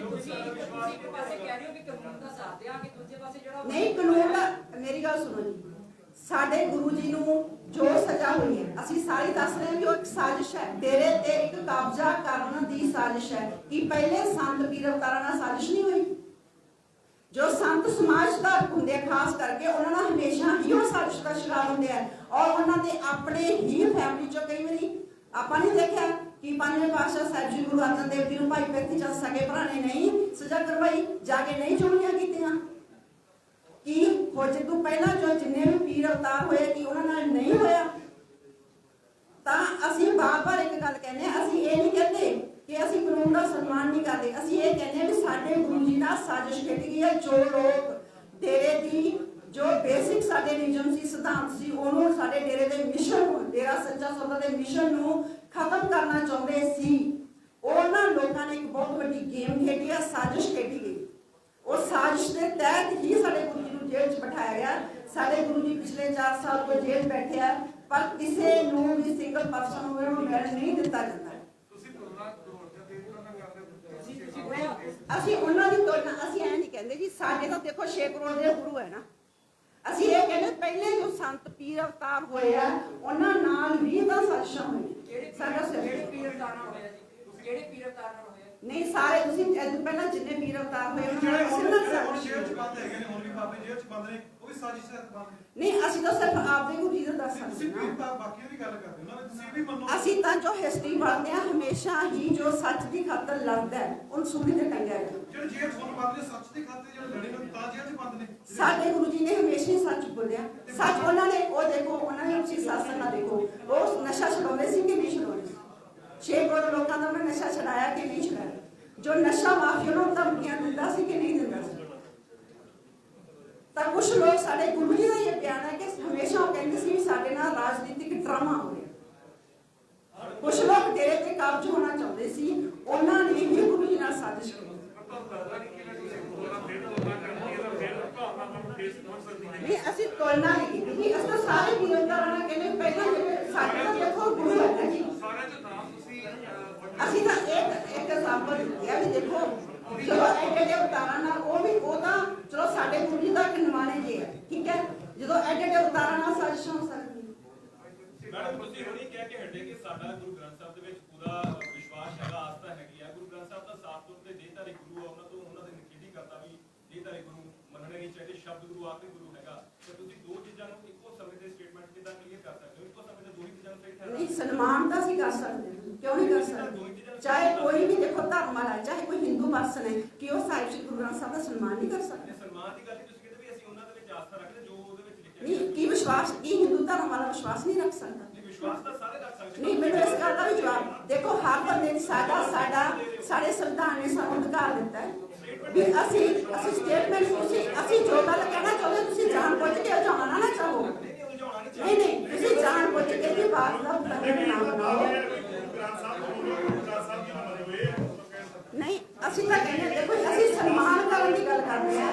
ਤੁਸੀਂ ਇੱਕ ਪਾਸੇ ਕਹਿ ਰਹੇ ਹੋ ਕਿ ਕਾਨੂੰਨ ਦਾ ਸਾਥ ਦੇਵਾਂਗੇ, ਦੂਜੇ ਪਾਸੇ ਜਿਹੜਾ ਨਹੀਂ, ਕਾਨੂੰਨ ਦਾ ਮੇਰੀ ਗੱਲ ਸੁਣੋ ਜੀ, ਸਾਡੇ ਗੁਰੂ ਜੀ ਨੂੰ ਜੋ ਸਜ਼ਾ ਹੋਈ ਹੈ ਅਸੀਂ ਸਾਰੇ ਦੱਸ ਰਹੇ ਹਾਂ ਕਿ ਉਹ ਇੱਕ ਸਾਜ਼ਿਸ਼ ਹੈ, ਡੇਰੇ ਤੇ ਇੱਕ ਕਬਜ਼ਾ ਕਰਨ ਦੀ ਸਾਜ਼ਿਸ਼ ਹੈ। ਕਿ ਪਹਿਲੇ ਸੰਤ ਪੀਰ ਅਵਤਾਰਾਂ ਨਾਲ ਸਾਜ਼ਿਸ਼ ਨਹੀਂ ਹੋਈ? ਜੋ ਸੰਤ ਸਮਾਜ ਦਾ ਹੁੰਦੇ ਆ ਖਾਸ ਕਰਕੇ ਉਹਨਾਂ ਨਾਲ ਹਮੇਸ਼ਾ ਹੀ ਉਹ ਸਾਜ਼ਿਸ਼ ਦਾ ਸ਼ਿਕਾਰ ਹੁੰਦੇ ਆ ਔਰ ਉਹਨਾਂ ਦੇ ਆਪਣੇ ਹੀ ਫੈਮਿਲੀ ਚੋਂ ਕਈ ਵਾਰੀ ਆਪਾਂ ਨਹੀਂ ਦੇਖਿਆ ਕਿ ਪੰਜਵੇਂ ਪਾਤਸ਼ਾਹ ਸਾਹਿਬ ਜੀ ਗੁਰੂ ਅਰਜਨ ਦੇਵ ਜੀ ਨੂੰ ਭਾਈ ਪੈਤੀ ਚੰਦ ਸਕੇ ਭਰਾ ਨੇ ਨਹੀਂ ਸਜ਼ਾ ਕਰਵਾਈ, ਜਾ ਕੇ ਨਹੀਂ ਚੋਣੀਆਂ ਕੀਤੀਆਂ? ਕਿ ਖੋਜ ਤੋਂ ਪਹਿਲਾਂ ਜੋ ਜਿੰਨੇ ਵੀ ਪੀਰ ਅਵਤਾਰ ਹੋਏ ਕਿ ਉਹਨਾਂ ਨਾਲ ਨਹੀਂ ਹੋਇਆ? ਤਾਂ ਅਸੀਂ ਬਾਰ-ਬਾਰ ਇੱਕ ਗੱਲ ਕਹਿੰਦੇ ਹਾਂ, ਅਸੀਂ ਇਹ ਨਹੀਂ ਕਹਿੰਦੇ ਕਿ ਅਸੀਂ ਕਾਨੂੰਨ ਦਾ ਸਨਮਾਨ ਨਹੀਂ ਕਰਦੇ, ਅਸੀਂ ਇਹ ਕਹਿੰਦੇ ਹਾਂ ਕਿ ਸਾਡੇ ਗੁਰੂ ਜੀ ਨਾਲ ਸਾਜ਼ਿਸ਼ ਕੀਤੀ ਗਈ ਹੈ। ਜੋ ਲੋਕ ਡੇਰੇ ਦੀ ਜੋ ਬੇਸਿਕ ਸਾਡੇ ਰਿਲੀਜਨ ਸੀ, ਸਿਧਾਂਤ ਸੀ, ਉਹਨੂੰ ਸਾਡੇ ਡੇਰੇ ਦੇ ਮਿਸ਼ਨ ਨੂੰ, ਡੇਰਾ ਸੱਚਾ ਸੌਦਾ ਦੇ ਮਿਸ਼ਨ ਨੂੰ ਖਤਮ ਕਰਨਾ ਚਾਹੁੰਦੇ ਸੀ। ਉਹਨਾਂ ਲੋਕਾਂ ਨੇ ਇੱਕ ਬਹੁਤ ਵੱਡੀ ਗੇਮ ਖੇਡੀ ਹੈ, ਸਾਜ਼ਿਸ਼ ਖੇਡੀ ਗਈ। ਉਹ ਸਾਜ਼ਿਸ਼ ਦੇ ਤਹਿਤ ਹੀ ਸਾਡੇ ਗੁਰੂ ਜੀ ਨੂੰ ਜੇਲ੍ਹ 'ਚ ਬਿਠਾਇਆ ਗਿਆ। ਸਾਡੇ ਗੁਰੂ ਜੀ ਪਿਛਲੇ 4 ਸਾਲ ਤੋਂ ਜੇਲ੍ਹ ਬੈਠੇ ਆ, ਪਰ ਕਿਸੇ ਨੂੰ ਵੀ ਸਿੰਗਲ ਪਰਸਨ ਨੂੰ ਉਹਨੂੰ ਮਿਲਣ ਨਹੀਂ ਦਿੱਤਾ ਜਾਂਦਾ। ਤੁਸੀਂ ਤੁਲਨਾ ਕਰੋੜਾਂ ਦੀ ਤੁਲਨਾ ਕਰਦੇ ਅਸੀਂ ਉਹਨਾਂ ਦੀ ਤੁਲਨਾ ਅਸੀਂ ਐਂ ਨਹੀਂ ਕਹਿੰਦੇ ਜੀ, ਸਾਡੇ ਤਾਂ ਦੇਖੋ 6 ਕਰੋੜ ਦੇ ਗੁਰੂ ਹੈ ਨਾ। ਅਸੀਂ ਇਹ ਕਹਿੰਦੇ ਪਹਿਲੇ ਜੋ ਸੰਤ ਪੀਰ ਅਵਤਾਰ ਹੋਏ ਆ ਉਹਨਾਂ ਨਾਲ ਵੀ ਤਾਂ ਸਾਜ਼ਿਸ਼ਾਂ ਹੋਈਆਂ। ਜਿਹੜੇ ਸਾਡਾ ਜਿਹੜੇ ਪੀਰ ਅਵਤਾਰ ਨਾਲ ਹੋਇਆ ਜੀ, ਜਿਹੜੇ ਪੀਰ ਅਵਤਾਰ ਨਾਲ ਹੋਇਆ ਨਹੀਂ ਸਾਰੇ ਤੁਸੀਂ ਇਹ ਤੋਂ ਪਹਿਲਾਂ ਜਿੰਨੇ ਵੀਰ ਅਵਤਾਰ ਹੋਏ ਉਹਨਾਂ ਜਿਹੜੇ ਨੇ ਹੁਣ ਸਿਮਰਨ ਜਿਹੜੇ ਹੁਣ ਸਾਹਿਬ ਸ਼ੇਰ ਚ ਬੰਦ ਹੈਗੇ ਨੇ ਹੁਣ ਵੀ ਬਾਬੇ ਜੇਲ੍ਹ ਚ ਬੰਦ ਨੇ ਉਹ ਵੀ ਸਾਜ਼ਿਸ਼ ਤਹਿਤ ਬੰਦ ਨੇ ਨਹੀਂ ਅਸੀਂ ਤਾਂ ਸਿਰਫ ਆਪਦੇ ਗੁਰੂ ਜੀ ਦਾ ਦੱਸ ਸਕਦੇ ਤੁਸੀਂ ਹਾਂ ਵੀ ਬਾਕੀਆਂ ਦੀ ਗੱਲ ਕਰਦੇ ਹੋ ਨਾ ਤੁਸੀਂ ਵੀ ਮੰਨੋ ਅਸੀਂ ਤਾਂ ਜੋ ਹਿਸਟਰੀ ਪੜ੍ਹਦੇ ਹਾਂ ਹਮੇਸ਼ਾ ਹੀ ਜੋ ਸੱਚ ਦੀ ਖਾਤਰ ਲੜਦਾ ਹੈ ਉਹਨੂੰ ਸੂਲੀ ਤੇ ਟੰਗਿਆ ਗਿਆ ਜਿਹੜੇ ਜੇਲ੍ਹ ਚ ਹੁਣ ਬੰਦ ਨੇ ਸੱਚ ਦੇ ਖਾਤੇ ਜਿਹੜੇ ਲੜੇ ਨੇ ਤਾਂ ਜੇਲ੍ਹ ਚ ਬੰਦ ਨੇ ਸਾਡੇ ਗੁਰੂ ਜੀ ਨੇ ਹਮੇਸ਼ਾ ਹੀ ਸੱਚ ਬੋਲਿਆ ਸੱਚ ਉਹਨਾਂ ਨੇ ਉਹ ਦੇਖੋ ਉਹਨਾਂ ਨੇ ਉੱਚੀ ਸਾਸਨ ਨਾਲ ਦੇਖੋ ਉਹ ਨਸ਼ਾ ਛਡਾਉਂਦੇ ਸੀ ਕਿ ਨਹੀਂ ਛਡਾਉਂਦੇ ਸੀ 6 ਕਰੋੜ ਲੋਕਾਂ ਦਾ ਉਹਨਾਂ ਨੇ ਨਸ਼ਾ ਛਡਾਇਆ ਕਿ ਨਹੀਂ ਛਡਾਇਆ ਜੋ ਨਸ਼ਾ ਮਾਫੀਆ ਨੂੰ ਧਮਕੀਆਂ ਦਿੰਦਾ ਸੀ ਕਿ ਨਹੀਂ ਦਿੰਦਾ ਸੀ ਤਾਂ ਕੁਝ ਲੋਕ ਸਾਡੇ ਗੁਰੂ ਜੀ ਦਾ ਇਹ ਬਿਆਨ ਹੈ ਕਿ ਹਮੇਸ਼ਾ ਉਹ ਕਹਿੰਦੇ ਸੀ ਵੀ ਸਾਡੇ ਨਾਲ ਰਾਜਨੀਤਿਕ ਡਰਾਮਾ ਹੋ ਰਿਹਾ ਕੁਝ ਲੋਕ ਡੇਰੇ ਤੇ ਕਬਜ਼ ਹੋਣਾ ਚਾਹੁੰਦੇ ਸੀ ਉਹਨਾਂ ਨੇ ਵੀ ਗੁਰੂ ਜੀ ਨਾਲ ਸਾਜ਼ਿਸ਼ ਕੀਤੀ ਨਹੀਂ ਅਸੀਂ ਤੋਲਣਾ ਨਹੀਂ ਕੀਤੀ ਜੀ ਅਸੀਂ ਤਾਂ ਸਾਰੇ ਵੀਰਤਾਂ ਨਾਲ ਕਹਿੰਦੇ ਪਹਿਲਾਂ ਜਿਹੜੇ ਸਾਡੇ ਤਾਂ ਦੇਖੋ ਗੁਰੂ ਹੈ ਜੀ ਅਸੀਂ ਤਾਂ ਇੱਕ ਐਗਜ਼ਾਮਪਲ ਦਿੱਤੀ ਆ ਵੀ ਦੇਖੋ ਚਲੋ ਐਡੇ ਉਤਾਰਾਂ ਨਾਲ ਉਹ ਤਾਂ ਚਲੋ ਸਾਡੇ ਗੁਰੂ ਜੀ ਦਾ ਇੱਕ ਨਿਮਾਣੇ ਜੇ ਹੈ ਠੀਕ ਹੈ ਜਦੋਂ ਐਡੇ ਉਤਾਰਾਂ ਨਾਲ ਸਾਜ਼ਿਸ਼ ਹੋ ਸਕਦੀ ਮੈਡਮ ਤੁਸੀਂ ਹੁਣੀ ਕਹਿ ਕੇ ਹਟੇ ਕਿ ਸਾਡਾ ਗੁਰੂ ਗ੍ਰੰਥ ਸਾਹਿਬ ਦੇ ਵਿੱਚ ਪੂਰਾ ਵਿਸ਼ਵਾਸ ਹੈਗਾ ਆਸਥਾ ਹੈਗੀ ਆ ਗੁਰੂ ਗ੍ਰੰਥ ਸਾਹਿਬ ਦਾ ਸਾਫ਼ ਤੌਰ ਤੇ ਦੇਹਧਾਰੀ ਗੁਰੂ ਆ ਉਹਨਾਂ ਦੇ ਨਿਖੇਧੀ ਕਰਤਾ ਵੀ ਦੇਹਧਾਰੀ ਗੁਰੂ ਮੰਨਣੇ ਨਹੀਂ ਚਾਹੀਦੇ ਸ਼ਬਦ ਗੁਰੂ ਆਖਰੀ ਗੁਰੂ ਹੈਗਾ ਤੇ ਤੁਸੀਂ ਦੋ ਚੀਜ਼ਾਂ ਨੂੰ ਇੱਕੋ ਸਮੇਂ ਤੇ ਸਟੇਟਮੈਂਟ ਕਿੱਦਾਂ ਕਲੀਅਰ ਕਰ ਸਕਦੇ ਹੋ ਇੱਕੋ ਸਮੇਂ ਤੇ ਦੋ ਹੀ ਚੀਜ਼ਾਂ ਨੂੰ ਸਹੀ ਠਹਿਰਾ ਨਹੀਂ ਸਨਮਾਨ ਤਾਂ ਅਸੀਂ ਕਰ ਸਕਦੇ ਹਾਂ ਕਿਉਂ ਨਹੀਂ ਕਰ ਸਕਦੇ ਚਾਹੇ ਕੋਈ ਵੀ ਦੇਖੋ ਧਰਮ ਵਾਲਾ ਚਾਹੇ ਕੋਈ ਹਿੰਦੂ ਪਰਸਨ ਹੈ ਕਿ ਉਹ ਸਾਹਿਬ ਸ੍ਰੀ ਗੁਰੂ ਗ੍ਰੰਥ ਸਾਹਿਬ ਦਾ ਸਨਮਾਨ ਨਹੀਂ ਕਰ ਸਕਦੇ ਸਨਮਾਨ ਦੀ ਗੱਲ ਤੁਸੀਂ ਕਹਿੰਦੇ ਵੀ ਅਸੀਂ ਉਹਨਾਂ ਦੇ ਵਿੱਚ ਆਸਥਾ ਰੱਖਦੇ ਜੋ ਉਹਦੇ ਵਿੱਚ ਲਿਖਿਆ ਨਹੀਂ ਕੀ ਵਿਸ਼ਵਾਸ ਕੀ ਹਿੰਦੂ ਧਰਮ ਵਾਲਾ ਵਿਸ਼ਵਾਸ ਨਹੀਂ ਰੱਖ ਸਕਦਾ ਵਿਸ਼ਵਾਸ ਤਾਂ ਸਾਰੇ ਰੱਖ ਸਕਦੇ ਨਹੀਂ ਮੈਨੂੰ ਇਸ ਗੱਲ ਦਾ ਵੀ ਜਵਾਬ ਦੇਖੋ ਹਰ ਬੰਦੇ ਨੇ ਸਾਡੇ ਸੰਵਿਧਾਨ ਨੇ ਸਾਨੂੰ ਅਧਿਕਾਰ ਦਿੱਤਾ ਹੈ ਵੀ ਅਸੀਂ ਸਟੇਟਮੈਂਟ ਅਸੀਂ ਜੋ ਗੱਲ ਕਹਿਣਾ ਚਾਹੁੰਦੇ ਤੁਸੀਂ ਜਾਣ ਬੁੱਝ ਕੇ ਉਲਝਾਉਣਾ ਨਾ ਚਾਹੋ ਨਹੀਂ ਤੁਸੀਂ ਜਾਣ ਬੁੱਝ ਕੇ ਵੀ ਬਾਤ ਦਾ ਪਲੰਗਰ ਨਾ ਬਣਾਓ ਨਹੀਂ ਅਸੀਂ ਤਾਂ ਕਹਿੰਦੇ ਦੇਖੋ ਅਸੀਂ ਸਨਮਾਨ ਕਰਨ ਦੀ ਗੱਲ ਕਰਦੇ ਹਾਂ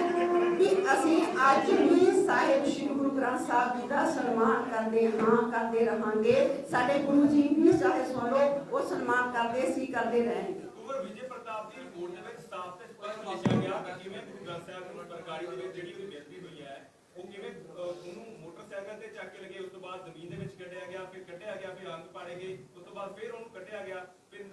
ਕਿ ਅਸੀਂ ਅੱਜ ਵੀ ਸਾਹਿਬ ਸ੍ਰੀ ਗੁਰੂ ਗ੍ਰੰਥ ਸਾਹਿਬ ਜੀ ਦਾ ਸਨਮਾਨ ਕਰਦੇ ਹਾਂ ਕਰਦੇ ਰਹਾਂਗੇ ਸਾਡੇ ਗੁਰੂ ਜੀ ਵੀ ਚਾਹੇ ਸੁਣ ਲਓ ਉਹ ਸਨਮਾਨ ਕਰਦੇ ਸੀ ਕਰਦੇ ਰਹਿਣਗੇ ਕੁੰਵਰ ਵਿਜੇ ਪ੍ਰਤਾਪ ਦੀ ਰਿਪੋਰਟ ਦੇ ਵਿੱਚ ਸਾਫ਼ ਤੇ ਸਪਸ਼ਟ ਲਿਖਿਆ ਗਿਆ ਕਿ ਕਿਵੇਂ ਗੁਰੂ ਗ੍ਰੰਥ ਸਾਹਿਬ ਨੂੰ ਸਰਕਾਰੀ ਦੇ ਵਿੱਚ ਜਿਹੜੀ ਉਹਦੀ ਬੇਇੱਜ਼ਤੀ ਹੋਈ ਹੈ ਉਹ ਕਿਵੇਂ ਉਹਨੂੰ ਮੋਟਰਸਾਈਕਲ ਤੇ ਚੱਕ ਕੇ ਲਗੇ ਉਸ ਤੋਂ ਬਾਅਦ ਜ਼ਮੀਨ ਦੇ ਵਿੱਚ ਕੱਢਿਆ ਗਿਆ ਫਿਰ ਕੱਢਿਆ ਗਿਆ ਫਿਰ ਅੰਗ ਪਾੜੇ ਗਏ ਉਸ ਤੋਂ ਬਾਅਦ ਫਿਰ ਉਹਨੂੰ ਕੱਢਿਆ ਗਿਆ ਫਿਰ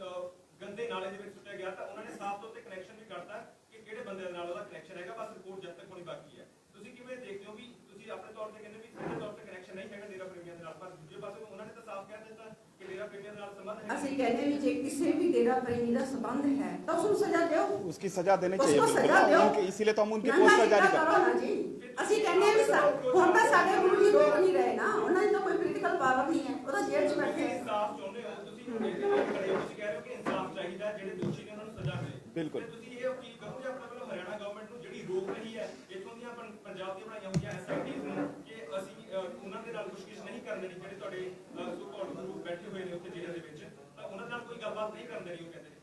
ਗੰਦੇ ਨਾਲੇ ਦੇ ਵਿੱਚ ਸੁੱਟਿਆ ਗਿਆ ਤਾਂ ਉਹਨਾਂ ਨੇ ਸਾਫ਼ ਤੌਰ ਤੇ ਕਨੈਕਸ਼ਨ ਵੀ ਕਰਤਾ ਕਿ ਕਿਹੜੇ ਬੰਦੇ ਦੇ ਨਾਲ ਉਹਦਾ ਕਨੈਕਸ਼ਨ ਹੈਗਾ ਬਸ ਰਿਪੋਰਟ ਜਦ ਤੱਕ ਹੋਣੀ ਬਾਕੀ ਹੈ ਤੁਸੀਂ ਕਿਵੇਂ ਦੇਖਦੇ ਹੋ ਵੀ ਤੁਸੀਂ ਆਪਣੇ ਤੌਰ ਤੇ ਕਹਿੰਦੇ ਵੀ ਸਿੱਧੇ ਤੌਰ ਤੇ ਕਨੈਕਸ਼ਨ ਨਹੀਂ ਹੈਗਾ ਡੇਰਾ ਪ੍ਰੇਮੀਆਂ ਦੇ ਨਾਲ ਪਰ ਦੂਜੇ ਪਾਸੇ ਉਹਨਾਂ ਨੇ ਤਾਂ ਸਾਫ਼ ਕਹਿ ਦਿੱਤਾ ਕਿ ਡੇਰਾ ਪ੍ਰੇਮੀਆਂ ਨਾਲ ਸੰਬੰਧ ਹੈ ਅਸੀਂ ਕਹਿੰਦੇ ਵੀ ਜੇ ਕਿਸੇ ਵੀ ਡੇਰਾ ਪ੍ਰੇਮੀ ਦਾ ਸੰਬੰਧ है तो उसको सजा दो उसकी सजा देनी चाहिए उसको बिल्कुल। सजा दो उनके इसीलिए तो हम उनकी पोस्ट जारी करो ना जी ਅਸੀਂ ਕਹਿੰਦੇ ਆ ਵੀ ਹੁਣ ਤਾਂ ਸਾਡੇ ਗੁਰੂ ਜੀ ਰੋਕ ਨਹੀਂ ਰਹੇ ਨਾ ਉਹਨਾਂ ਦੀ ਤਾਂ ਕੋਈ ਪੋਲੀਟੀਕਲ ਪਾਵਰ ਨਹੀਂ ਹੈ ਉਹ ਤਾਂ ਜੇਲ੍ਹ 'ਚ ਬੈਠੇ ਹੈ ਇਨਸਾਫ ਚਾਹੁੰਦੇ ਹੋ ਤੁਸੀਂ ਤੁਸੀਂ ਕਹਿ ਰਹੇ ਹੋ ਕਿ ਇਨਸਾਫ ਚਾਹੀਦਾ ਜਿਹੜੇ ਦੋਸ਼ੀ ਨੇ ਉਹਨਾਂ ਨੂੰ ਸਜ਼ਾ ਮਿਲੇ ਬਿਲਕੁਲ। ਤੁਸੀਂ ਇਹ ਅਪੀਲ ਕਰੋਗੇ ਆਪਣੇ ਵੱਲੋਂ ਹਰਿਆਣਾ ਗਵਰਨਮੈਂਟ ਨੂੰ ਜਿਹੜੀ ਰੋਕ ਰਹੀ ਹੈ ਇਥੋਂ ਦੀਆਂ ਪੰਜਾਬ ਦੀਆਂ ਬਣਾਈਆਂ ਹੋਈਆਂ ਐਸਆਈਟੀਜ਼ ਨੂੰ ਕਿ ਅਸੀਂ ਉਹਨਾਂ ਦੇ ਨਾਲ ਪੁੱਛਗਿੱਛ ਨਹੀਂ ਕਰਨ ਦੇਣੀ ਜਿਹੜੇ ਤੁਹਾਡੇ ਸੁਪੋਰਟ ਗਰੁੱਪ ਬੈਠੇ ਹੋਏ ਨੇ ਉੱਥੇ ਜੇਲ੍ਹ ਦੇ ਵਿੱਚ ਤਾਂ ਉਹਨਾਂ ਨਾਲ ਕੋਈ ਗੱਲਬਾਤ ਨਹੀਂ ਕਰਨ ਦੇਣੀ ਉਹ ਕਹਿੰਦੇ ਨੇ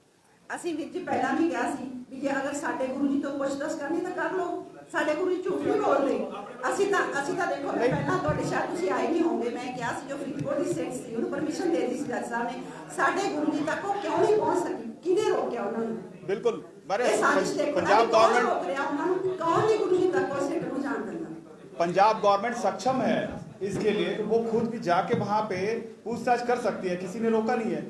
ਅਸੀਂ ਵਿੱਚ ਪਹਿਲਾਂ ਵੀ ਕਿਹਾ ਸੀ ਵੀ ਜੇ ਅਗਰ ਸਾਡੇ ਗੁਰੂ ਜੀ ਤੋਂ ਪੁੱਛ-ਦੱਸ ਕਰਨੀ ਤਾਂ ਕਰ ਲਓ ਸਾਡੇ ਗੁਰੂ ਜੀ ਝੂਠ ਨਹੀਂ ਬੋਲਦੇ ਅਸੀਂ ਤਾਂ ਦੇਖੋ ਮੈਂ ਪਹਿਲਾਂ ਤੁਹਾਡੇ ਸ਼ਾਇਦ ਤੁਸੀਂ ਆਏ ਨਹੀਂ ਹੋਗੇ ਮੈਂ ਕਿਹਾ ਸੀ ਜੋ ਫਰੀਦਕੋਟ ਦੀ ਸੈਟ ਸੀ ਉਹਨੂੰ ਪਰਮਿਸ਼ਨ ਦੇ ਦਿੱਤੀ ਸੀ ਜੱਜ ਸਾਹਿਬ ਨੇ ਸਾਡੇ ਗੁਰੂ ਜੀ ਤੱਕ ਉਹ ਕਿਉਂ ਨਹੀਂ ਪਹੁੰਚ ਸਕੀ ਕਿਹਨੇ ਰੋਕਿਆ ਉਹਨਾਂ ਨੂੰ बिल्कुल बारे ਇਹ ਸਾਜ਼ਿਸ਼ ਦੇਖੋ पंजाब ਰੋਕ गवर्नमेंट ਰਿਹਾ ਉਹਨਾਂ ਨੂੰ ਕੌਣ ਨਹੀਂ ਗੁਰੂ ਜੀ ਤੱਕ ਉਹ ਸੈਟ ਨੂੰ ਜਾਣ ਦਿੰਦਾ पंजाब गवर्नमेंट सक्षम है इसके लिए कि वो खुद भी जाके वहां पे पूछताछ कर सकती है किसी ने रोका नहीं है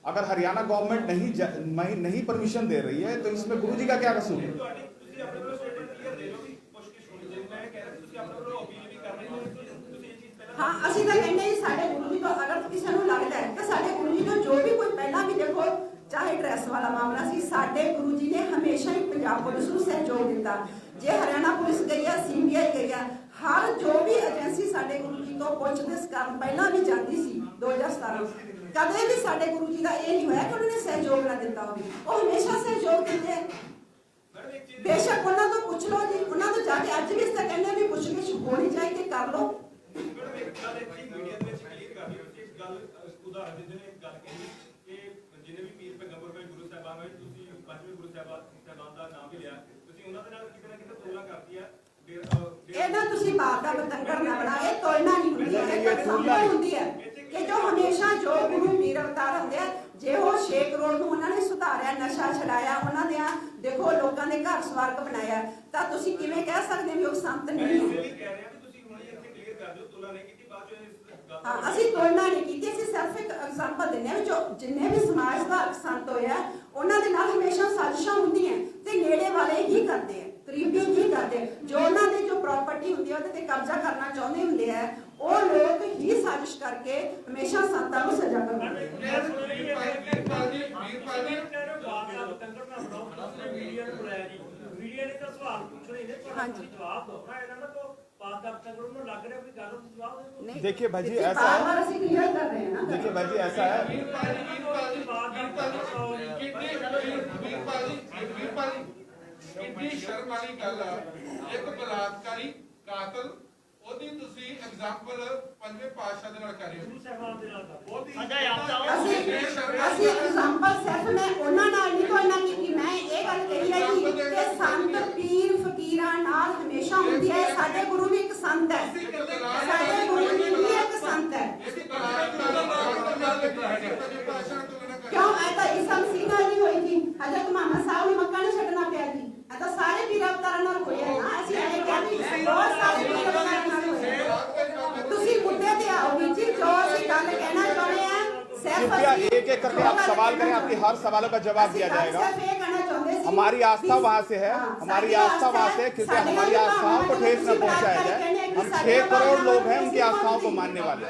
अगर हरियाणा गवर्नमेंट नहीं परमिशन दे रही है तो इसमें गुरु जी का क्या कसूर है ਤੁਹਾਡੀ ਤੁਸੀਂ ਆਪਣੇ ਵੱਲੋਂ ਸਟੇਟਮੈਂਟ ਕਲੀਅਰ ਦੇ ਦਿਓ ਵੀ ਪੁੱਛਗਿੱਛ ਹੋਣੀ ਚਾਹੀਦੀ ਮੈਂ ਕਹਿ ਰਿਹਾ ਤੁਸੀਂ ਆਪਣੇ ਵੱਲੋਂ ਅਪੀਲ ਵੀ ਕਰ ਰਹੇ ਹੋ ਤੁਸੀਂ ਇਹ ਚੀਜ਼ ਪਹਿਲਾਂ ਹਾਂ ਅਸੀਂ ਤਾਂ ਕਹਿੰਦੇ ਜੀ ਸਾਡੇ ਗੁਰੂ ਜੀ ਤੋਂ ਅਗਰ ਕਿਸੇ ਨੂੰ ਲੱਗਦਾ ਹੈ ਕਿ ਸਾਡੇ ਗੁਰੂ ਜੀ ਤੋਂ ਜੋ ਵੀ ਕੋਈ ਪਹਿਲਾਂ ਵੀ ਦੇਖੋ ਚਾਹੇ ਡਰੈਸ ਵਾਲਾ ਮਾਮਲਾ ਸੀ ਸਾਡੇ ਗੁਰੂ ਜੀ ਨੇ ਹਮੇਸ਼ਾ ਹੀ ਪੰਜਾਬ ਪੁਲਿਸ ਨੂੰ ਸਹਿਯੋਗ ਦਿੱਤਾ ਜੇ ਹਰਿਆਣਾ ਪੁਲਿਸ ਗਈ ਹੈ ਸੀਬੀਆਈ ਗਈ ਹੈ ਹਰ ਜੋ ਵੀ ਏਜੰਸੀ ਸਾਡੇ ਗੁਰੂ ਜੀ ਤੋਂ ਪੁੱਛਗਿੱਛ ਕਰਨ ਪਹਿਲਾਂ ਵੀ ਜਾਂਦੀ ਸੀ 2017 ਕਦੇ ਵੀ ਸਾਡੇ ਗੁਰੂ ਜੀ ਦਾ ਇਹ ਨਹੀਂ ਹੋਇਆ ਕਿ ਉਹਨਾਂ ਨੇ ਸਹਿਯੋਗ ਨਾ ਦਿੱਤਾ ਹੋਵੇ ਉਹ ਹਮੇਸ਼ਾ ਸਹਿਯੋਗ ਦਿੰਦੇ ਆ ਮੈਡਮ ਇੱਕ ਚੀਜ਼ ਬੇਸ਼ੱਕ ਉਹਨਾਂ ਤੋਂ ਪੁੱਛ ਲਓ ਜੀ ਉਹਨਾਂ ਤੋਂ ਜਾ ਕੇ ਅੱਜ ਵੀ ਇਸ ਤਰ੍ਹਾਂ ਕਹਿੰਦੇ ਵੀ ਪੁੱਛਗਿੱਛ ਹੋਣੀ ਚਾਹੀਦੀ ਕਰ ਲਓ ਮੈਡਮ ਇੱਕ ਗੱਲ ਇੱਥੇ ਮੀਡੀਆ ਦੇ ਵਿੱਚ ਕਲੀਅਰ ਕਰ ਦਿਓ ਕਿ ਇੱਕ ਗੱਲ ਉਦਾਹਰਨ ਦਿੰਦੇ ਨੇ ਇੱਕ ਗੱਲ ਕਹੀ ਕਿ ਜਿੰਨੇ ਵੀ ਪੀਰ ਪੈਗੰਬਰ ਹੋਏ ਗੁਰੂ ਸਾਹਿਬਾਨ ਹੋਏ ਤੁਸੀਂ ਪੰਜਵੇਂ ਗੁਰੂ ਸਾਹਿਬਾਨ ਦਾ ਨਾਮ ਵੀ ਲਿਆ ਤੁਸੀਂ ਉਹਨਾਂ ਦੇ ਨਾਲ ਕਿਤੇ ਨਾ ਕਿਤੇ ਤੁਲਨਾ ਕਰਦੀ ਆ ਇਹ ਨਾ ਤੁਸੀਂ ਬਾਤ ਦਾ ਬਤੰਗੜ ਨਾ ਬਣਾ ਇਹ ਤੋਲਣਾ ਨਹੀਂ ਹੁੰਦੀ ਇਹ ਤੁਲਨਾ ਹੁੰਦੀ ਹੈ ਕਿ ਜੋ ਹਮੇਸ਼ਾ ਜੋ ਗੁਰੂ ਪੀਰ ਅਵਤਾਰ ਹੁੰਦੇ ਆ ਜੇ ਉਹ 6 ਕਰੋੜ ਨੂੰ ਉਹਨਾਂ ਨੇ ਸੁਧਾਰਿਆ ਨਸ਼ਾ ਛਡਾਇਆ ਉਹਨਾਂ ਦੇ ਦੇਖੋ ਲੋਕਾਂ ਦੇ ਘਰ ਸਵਰਗ ਬਣਾਇਆ ਤਾਂ ਤੁਸੀਂ ਕਿਵੇਂ ਕਹਿ ਸਕਦੇ ਵੀ ਉਹ ਸੰਤ ਨਹੀਂ ਹੈ ਕਹਿ ਰਹੇ ਆ ਵੀ ਤੁਸੀਂ ਹੁਣੇ ਇੱਥੇ ਕਲੀਅਰ ਕਰ ਦਿਓ ਤੁਲਨਾ ਨਹੀਂ ਕੀਤੀ ਬਾਅਦ ਚ ਹਾਂ, ਅਸੀਂ ਤੋੜਨਾ ਨਹੀਂ ਕੀਤੀ, ਅਸੀਂ ਸਿਰਫ ਇੱਕ ਐਗਜ਼ਾਮਪਲ ਦਿੰਦੇ ਹਾਂ ਵੀ ਜੋ ਜਿੰਨੇ ਵੀ ਸਮਾਜ ਦਾ ਸੰਤ ਹੋਇਆ ਉਹਨਾਂ ਦੇ ਨਾਲ ਹਮੇਸ਼ਾ ਸਾਜ਼ਿਸ਼ਾਂ ਹੁੰਦੀਆਂ ਤੇ ਨੇੜੇ ਵਾਲੇ ਹੀ ਕਰਦੇ ਆ, ਕਰੀਬੀ ਹੀ ਕਰਦੇ ਆ। ਜੋ ਉਹਨਾਂ ਦੀ ਜੋ ਪ੍ਰਾਪਰਟੀ ਹੁੰਦੀ ਹੈ ਉਹਦੇ ਤੇ ਕਬਜ਼ਾ ਕਰਨਾ ਚਾਹੁੰਦੇ ਹੁੰਦੇ ਆ, ਉਹ ਲੋਕ ਹੀ ਸਾਜ਼ਿਸ਼ ਕਰਕੇ ਹਮੇਸ਼ਾ ਸੰਤਾਂ ਨੂੰ ਸਜ਼ਾ ਕਰਵਾਉਂਦੇ मीडिया ने तो सवाल पूछ रहे हैं पर ਹਾਂਜੀ। जवाब दो ना ਇਹਨਾਂ को ਬਾਤ ਦਾ ਤੰਗਰ ਨੂੰ ਲੱਗ ਰਿਹਾ ਕੋਈ ਗੱਲ ਨੂੰ ਜਵਾਬ ਦੇ ਨਹੀਂ, देखिए भाई जी, देखिए, ऐसा है। बार-बार ਅਸੀਂ क्लियर कर रहे हैं ना। देखिए भाई जी, ऐसा है ਕਿੰਨੀ ਸ਼ਰਮ ਵਾਲੀ ਗੱਲ ਆ, ਇੱਕ ਬਲਾਤਕਾਰੀ ਕਾਤਲ ਉਹਦੀ ਤੁਸੀਂ ਐਗਜ਼ਾਮਪਲ ਪੰਜਵੇਂ ਪਾਤਸ਼ਾਹ ਦੇ ਨਾਲ ਕਰ ਰਹੇ ਹੋ। ਸਹਿਬਾਨ ਦੇ ਨਾਲ ਬਹੁਤ ਹੀ ਅਸੀਂ ਐਗਜ਼ਾਮਪਲ ਸਿਰਫ ਮੈਂ ਉਹਨਾਂ ਨਾਲ ਨਹੀਂ ਕੋਈ ਨਾ ਕੀਤੀ, ਮੈਂ ਇਹ ਗੱਲ ਕਹੀ ਹੈ ਕਿ ਸੰਤ ਪੀਰ ਫਕੀਰਾਂ ਨਾਲ ਹਮੇਸ਼ਾ ਹੁੰਦੀ ਹੈ। ਸਾਡੇ ਗੁਰੂ ਵੀ ਇੱਕ ਸੰਤ ਹੈ, ਸਾਡੇ ਗੁਰੂ ਵੀ ਇੱਕ ਸੰਤ ਹੈ। ਕਿਉਂ ਇਹ ਤਾਂ ਈਸਾ ਮਸੀਹ ਨਾਲ ਨਹੀਂ ਹੋਈ ਸੀ, ਹਜ਼ਰਤ ਮੁਹੰਮਦ ਸਾਹਿਬ ਨੂੰ ਮੱਕਾ ਨਹੀਂ ਛੱਡਣਾ ਪਿਆ ਜੀ, ਇਹ ਤਾਂ ਸਾਰੇ ਪੀਰ ਅਵਤਾਰਾਂ ਨਾਲ ਹੋਇਆ ਨਾ। ਅਸੀਂ ਇਹ ਕਹਿੰਦੇ ਬਹੁਤ ਸਾਰੇ ਪੀਰ ਅਵਤਾਰਾਂ ਨਾਲ ਹੋਇਆ। ਤੁਸੀਂ ਮੁੱਦੇ ਤੇ ਆਓ ਵੀਰ ਜੀ, ਜੋ ਅਸੀਂ ਗੱਲ ਕਹਿਣਾ ਚਾਹੁੰਦੇ ਆ कृपया एक एक करके आप सवाल करें, आपके हर सवालों का जवाब दिया जाएगा। हमारी आस्था वहाँ से है, हमारी आस्था वहाँ से, कृपया हमारी आस्थाओं को ठेस न पहुँचाया जाए। हम 6 करोड़ लोग हैं उनकी आस्थाओं को मानने वाले।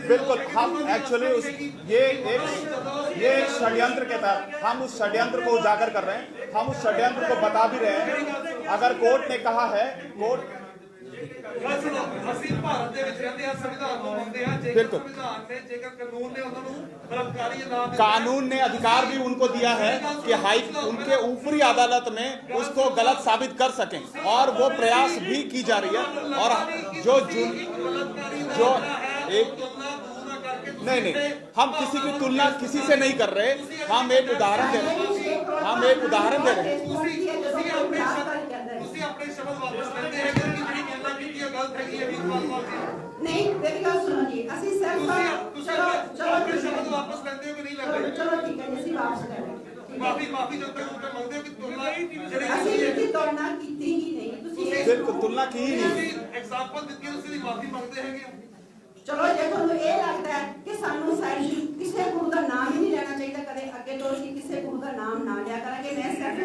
बिल्कुल, हम एक्चुअली ये एक षड्यंत्र के तहत हम उस षड्यंत्र को उजागर कर रहे हैं, हम उस षड्यंत्र को बता भी रहे हैं। अगर कोर्ट ने कहा है, कोर्ट ਅਸੀਂ ਭਾਰਤ ਦੇ ਵਿੱਚ ਰਹਿੰਦੇ ਆ, ਸੰਵਿਧਾਨ ਨੂੰ ਮੰਨਦੇ ਆ। ਜੇਕਰ ਸੰਵਿਧਾਨ ਨੇ, ਜੇਕਰ ਕਾਨੂੰਨ ਨੇ ਉਹਨਾਂ ਨੂੰ ਬਲਾਤਕਾਰੀ ਐਲਾਨ दिया, कानून ने अधिकार भी उनको दिया है कि उनके ऊपरी अदालत में उसको गलत साबित कर सकें, और वो प्रयास भी की जा रही है। और जो एक नहीं, हम किसी की तुलना किसी से नहीं कर रहे, हम एक उदाहरण दे रहे हैं, हम एक उदाहरण दे रहे हैं। ਤੁਸੀਂ ਆਪਣੇ ਸ਼ਬਦ ਵਾਪਸ ਲੈਂਦੇ ਹੈਗੇ ਕਿ ਜਿਹੜੀ ਗੱਲਾਂ ਕੀਤੀਆਂ ਗਲਤ ਹੈਗੀਆਂ ਵੀਰਪਾਲ ਕੌਰ ਜੀ? ਨਹੀਂ, ਮੇਰੀ ਗੱਲ ਸੁਣੋ ਜੀ, ਅਸੀਂ ਸਿਰਫ ਤੁਸੀਂ ਆਪਣੇ ਸ਼ਬਦ ਵਾਪਸ ਲੈਂਦੇ ਹੋ ਕਿ ਨਹੀਂ ਲੈਂਦੇ? ਚਲੋ ਠੀਕ ਹੈ ਜੀ, ਅਸੀਂ ਵਾਪਸ ਲੈ ਲੈਂਦੇ। ਮਾਫੀ ਜਨਤਾ ਨੂੰ ਤਾਂ ਮੰਗਦੇ ਹੋ ਕਿ ਤੁਲਨਾ ਅਸੀਂ ਇਹਦੀ ਤੁਲਨਾ ਕੀਤੀ ਹੀ ਨਹੀਂ। ਤੁਸੀਂ बिल्कुल तुलना की ही नहीं। ਐਗਜ਼ਾਮਪਲ ਦਿੱਤੀ, ਤੁਸੀਂ ਮਾਫੀ ਮੰਗਦੇ ਹੈਗੇ ਹੋ। ਚਲੋ ਜੇ ਤੁਹਾਨੂੰ ਇਹ ਲੱਗਦਾ ਹੈ ਕਿ ਸਾਨੂੰ ਕਿਸੇ ਗੁਰੂ ਦਾ ਨਾਮ ਹੀ ਨਹੀਂ ਲੈਣਾ ਚਾਹੀਦਾ, ਕਦੇ ਅੱਗੇ ਤੋਂ ਅਸੀਂ ਕਿਸੇ ਗੁਰੂ ਦਾ ਨਾਮ ਨਾ ਲਿਆ ਕਰਾਂਗੇ। ਮੈਂ ਸਿਰਫ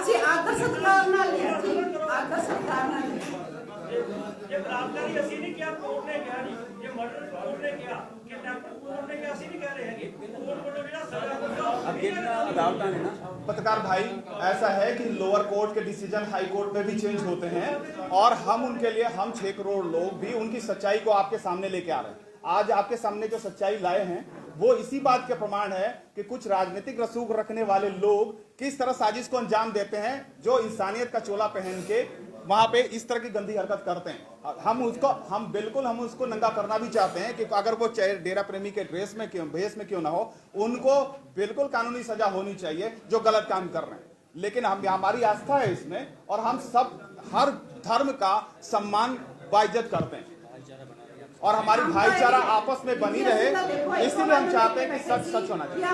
ਅਸੀਂ ਆਦਰ ਸਤਿਕਾਰ ਨਾਲ ਲਿਆ ਜੀ, ਆਦਰ ਸਤਿਕਾਰ ਨਾਲ ਲਿਆ। ये बलात्कारी ਅਸੀਂ ਨਹੀਂ ਕਿਹਾ, ਕੋਰਟ ਨੇ ਕਿਹਾ ਨਹੀਂ। ਇਹ ਮਰਡਰ ਕੋਰਟ ਨੇ ਕਿਹਾ, ਕਿਡਨੈਪਰ ਕੋਰਟ ਨੇ ਕਿਹਾ, ਅਸੀਂ ਨਹੀਂ ਕਹਿ ਰਹੇ ਹੈਗੇ। ਕੋਰਟ ਵੱਲੋਂ ਜਿਹੜਾ ਸਜ਼ਾ ਦਿੱਤਾ पत्रकार भाई, ऐसा है कि लोअर कोर्ट के डिसीजन हाई कोर्ट में भी चेंज होते हैं, और हम उनके लिए, हम 6 करोड़ लोग भी उनकी सच्चाई को आपके सामने लेके आ रहे हैं। आज आपके सामने जो सच्चाई लाए हैं वो इसी बात के प्रमाण है कि कुछ राजनीतिक रसूख रखने वाले लोग किस तरह साजिश को अंजाम देते हैं, जो इंसानियत का चोला पहन के वहां पे इस तरह की गंदी हरकत करते हैं। हम उसको नंगा करना भी चाहते हैं कि अगर वो डेरा प्रेमी के भेष में क्यों ना हो, उनको बिल्कुल कानूनी सजा होनी चाहिए जो गलत काम कर रहे हैं। लेकिन हमारी आस्था है इसमें, और हम सब हर धर्म का सम्मान बाइज्जत करते हैं, और हमारी भाईचारा आपस में बनी रहे, इसलिए हम चाहते हैं कि सच होना चाहिए।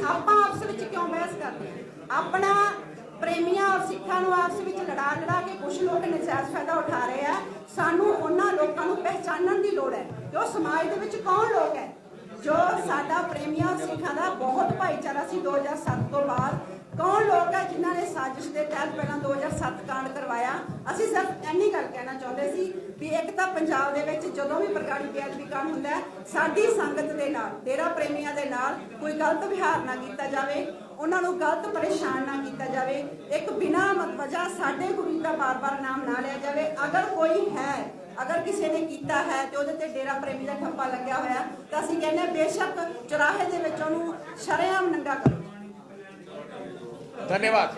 आपस ਵਿੱਚ ਕਿਉਂ ਬਹਿਸ ਕਰਦੇ ਹਾਂ? ਆਪਣਾ ਪ੍ਰੇਮੀਆਂ ਔਰ ਸਿੱਖਾਂ ਨੂੰ ਆਪਸ ਵਿੱਚ ਲੜਾ ਕੇ ਕੁਝ ਲੋਕ ਨਜਾਇਜ਼ ਫਾਇਦਾ ਉਠਾ ਰਹੇ ਆ। ਸਾਨੂੰ ਉਹਨਾਂ ਲੋਕਾਂ ਨੂੰ ਪਹਿਚਾਨਣ ਦੀ ਲੋੜ ਹੈ ਕਿ ਉਹ ਸਮਾਜ ਦੇ ਵਿੱਚ ਕੌਣ ਲੋਕ ਹੈ। ਜੋ ਸਾਡਾ ਪ੍ਰੇਮੀਆਂ ਸਿੱਖਾਂ ਦਾ ਬਹੁਤ ਭਾਈਚਾਰਾ ਸੀ 2007 ਤੋਂ ਬਾਅਦ, ਕੌਣ ਲੋਕ ਹੈ ਜਿਨ੍ਹਾਂ ਨੇ ਸਾਜ਼ਿਸ਼ ਦੇ ਤਹਿਤ ਪਹਿਲਾਂ 2007 ਕਾਂਡ ਕਰਵਾਇਆ। ਅਸੀਂ ਸਿਰਫ ਇੰਨੀ ਗੱਲ ਕਹਿਣਾ ਚਾਹੁੰਦੇ ਸੀ ਵੀ ਇੱਕ ਤਾਂ ਪੰਜਾਬ ਦੇ ਵਿੱਚ ਜਦੋਂ ਵੀ ਪ੍ਰਕਾਰੀ ਬੇਅਦਬੀ ਕਾਂਡ ਹੁੰਦਾ ਹੈ, ਸਾਡੀ ਸੰਗਤ ਦੇ ਨਾਲ, ਡੇਰਾ ਪ੍ਰੇਮੀਆਂ ਦੇ ਨਾਲ ਕੋਈ ਗਲਤ ਵਿਹਾਰ ਨਾ ਕੀਤਾ ਜਾਵੇ, ਉਹਨਾਂ ਨੂੰ ਗਲਤ ਪਰੇਸ਼ਾਨ ਨਾ ਕੀਤਾ ਜਾਵੇ, ਇੱਕ ਬਿਨਾਂ ਵਜ੍ਹਾ ਸਾਡੇ ਗੁਰੂ ਦਾ ਬਾਰ-ਬਾਰ ਨਾਮ ਨਾ ਲਿਆ ਜਾਵੇ। ਅਗਰ ਕੋਈ ਹੈ, ਅਗਰ ਕਿਸੇ ਨੇ ਕੀਤਾ ਹੈ ਤੇ ਉਹਦੇ ਤੇ ਡੇਰਾ ਪ੍ਰੇਮੀ ਦਾ ਠੱਪਾ ਲੱਗਿਆ ਹੋਇਆ, ਤਾਂ ਅਸੀਂ ਕਹਿੰਦੇ ਬੇਸ਼ੱਕ ਚੁਰਾਹੇ ਦੇ ਵਿੱਚ ਉਹਨੂੰ ਸ਼ਰੇਆਮ ਨੰਗਾ ਕਰੋ। धन्यवाद।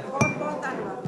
बहुत बहुत धन्यवाद।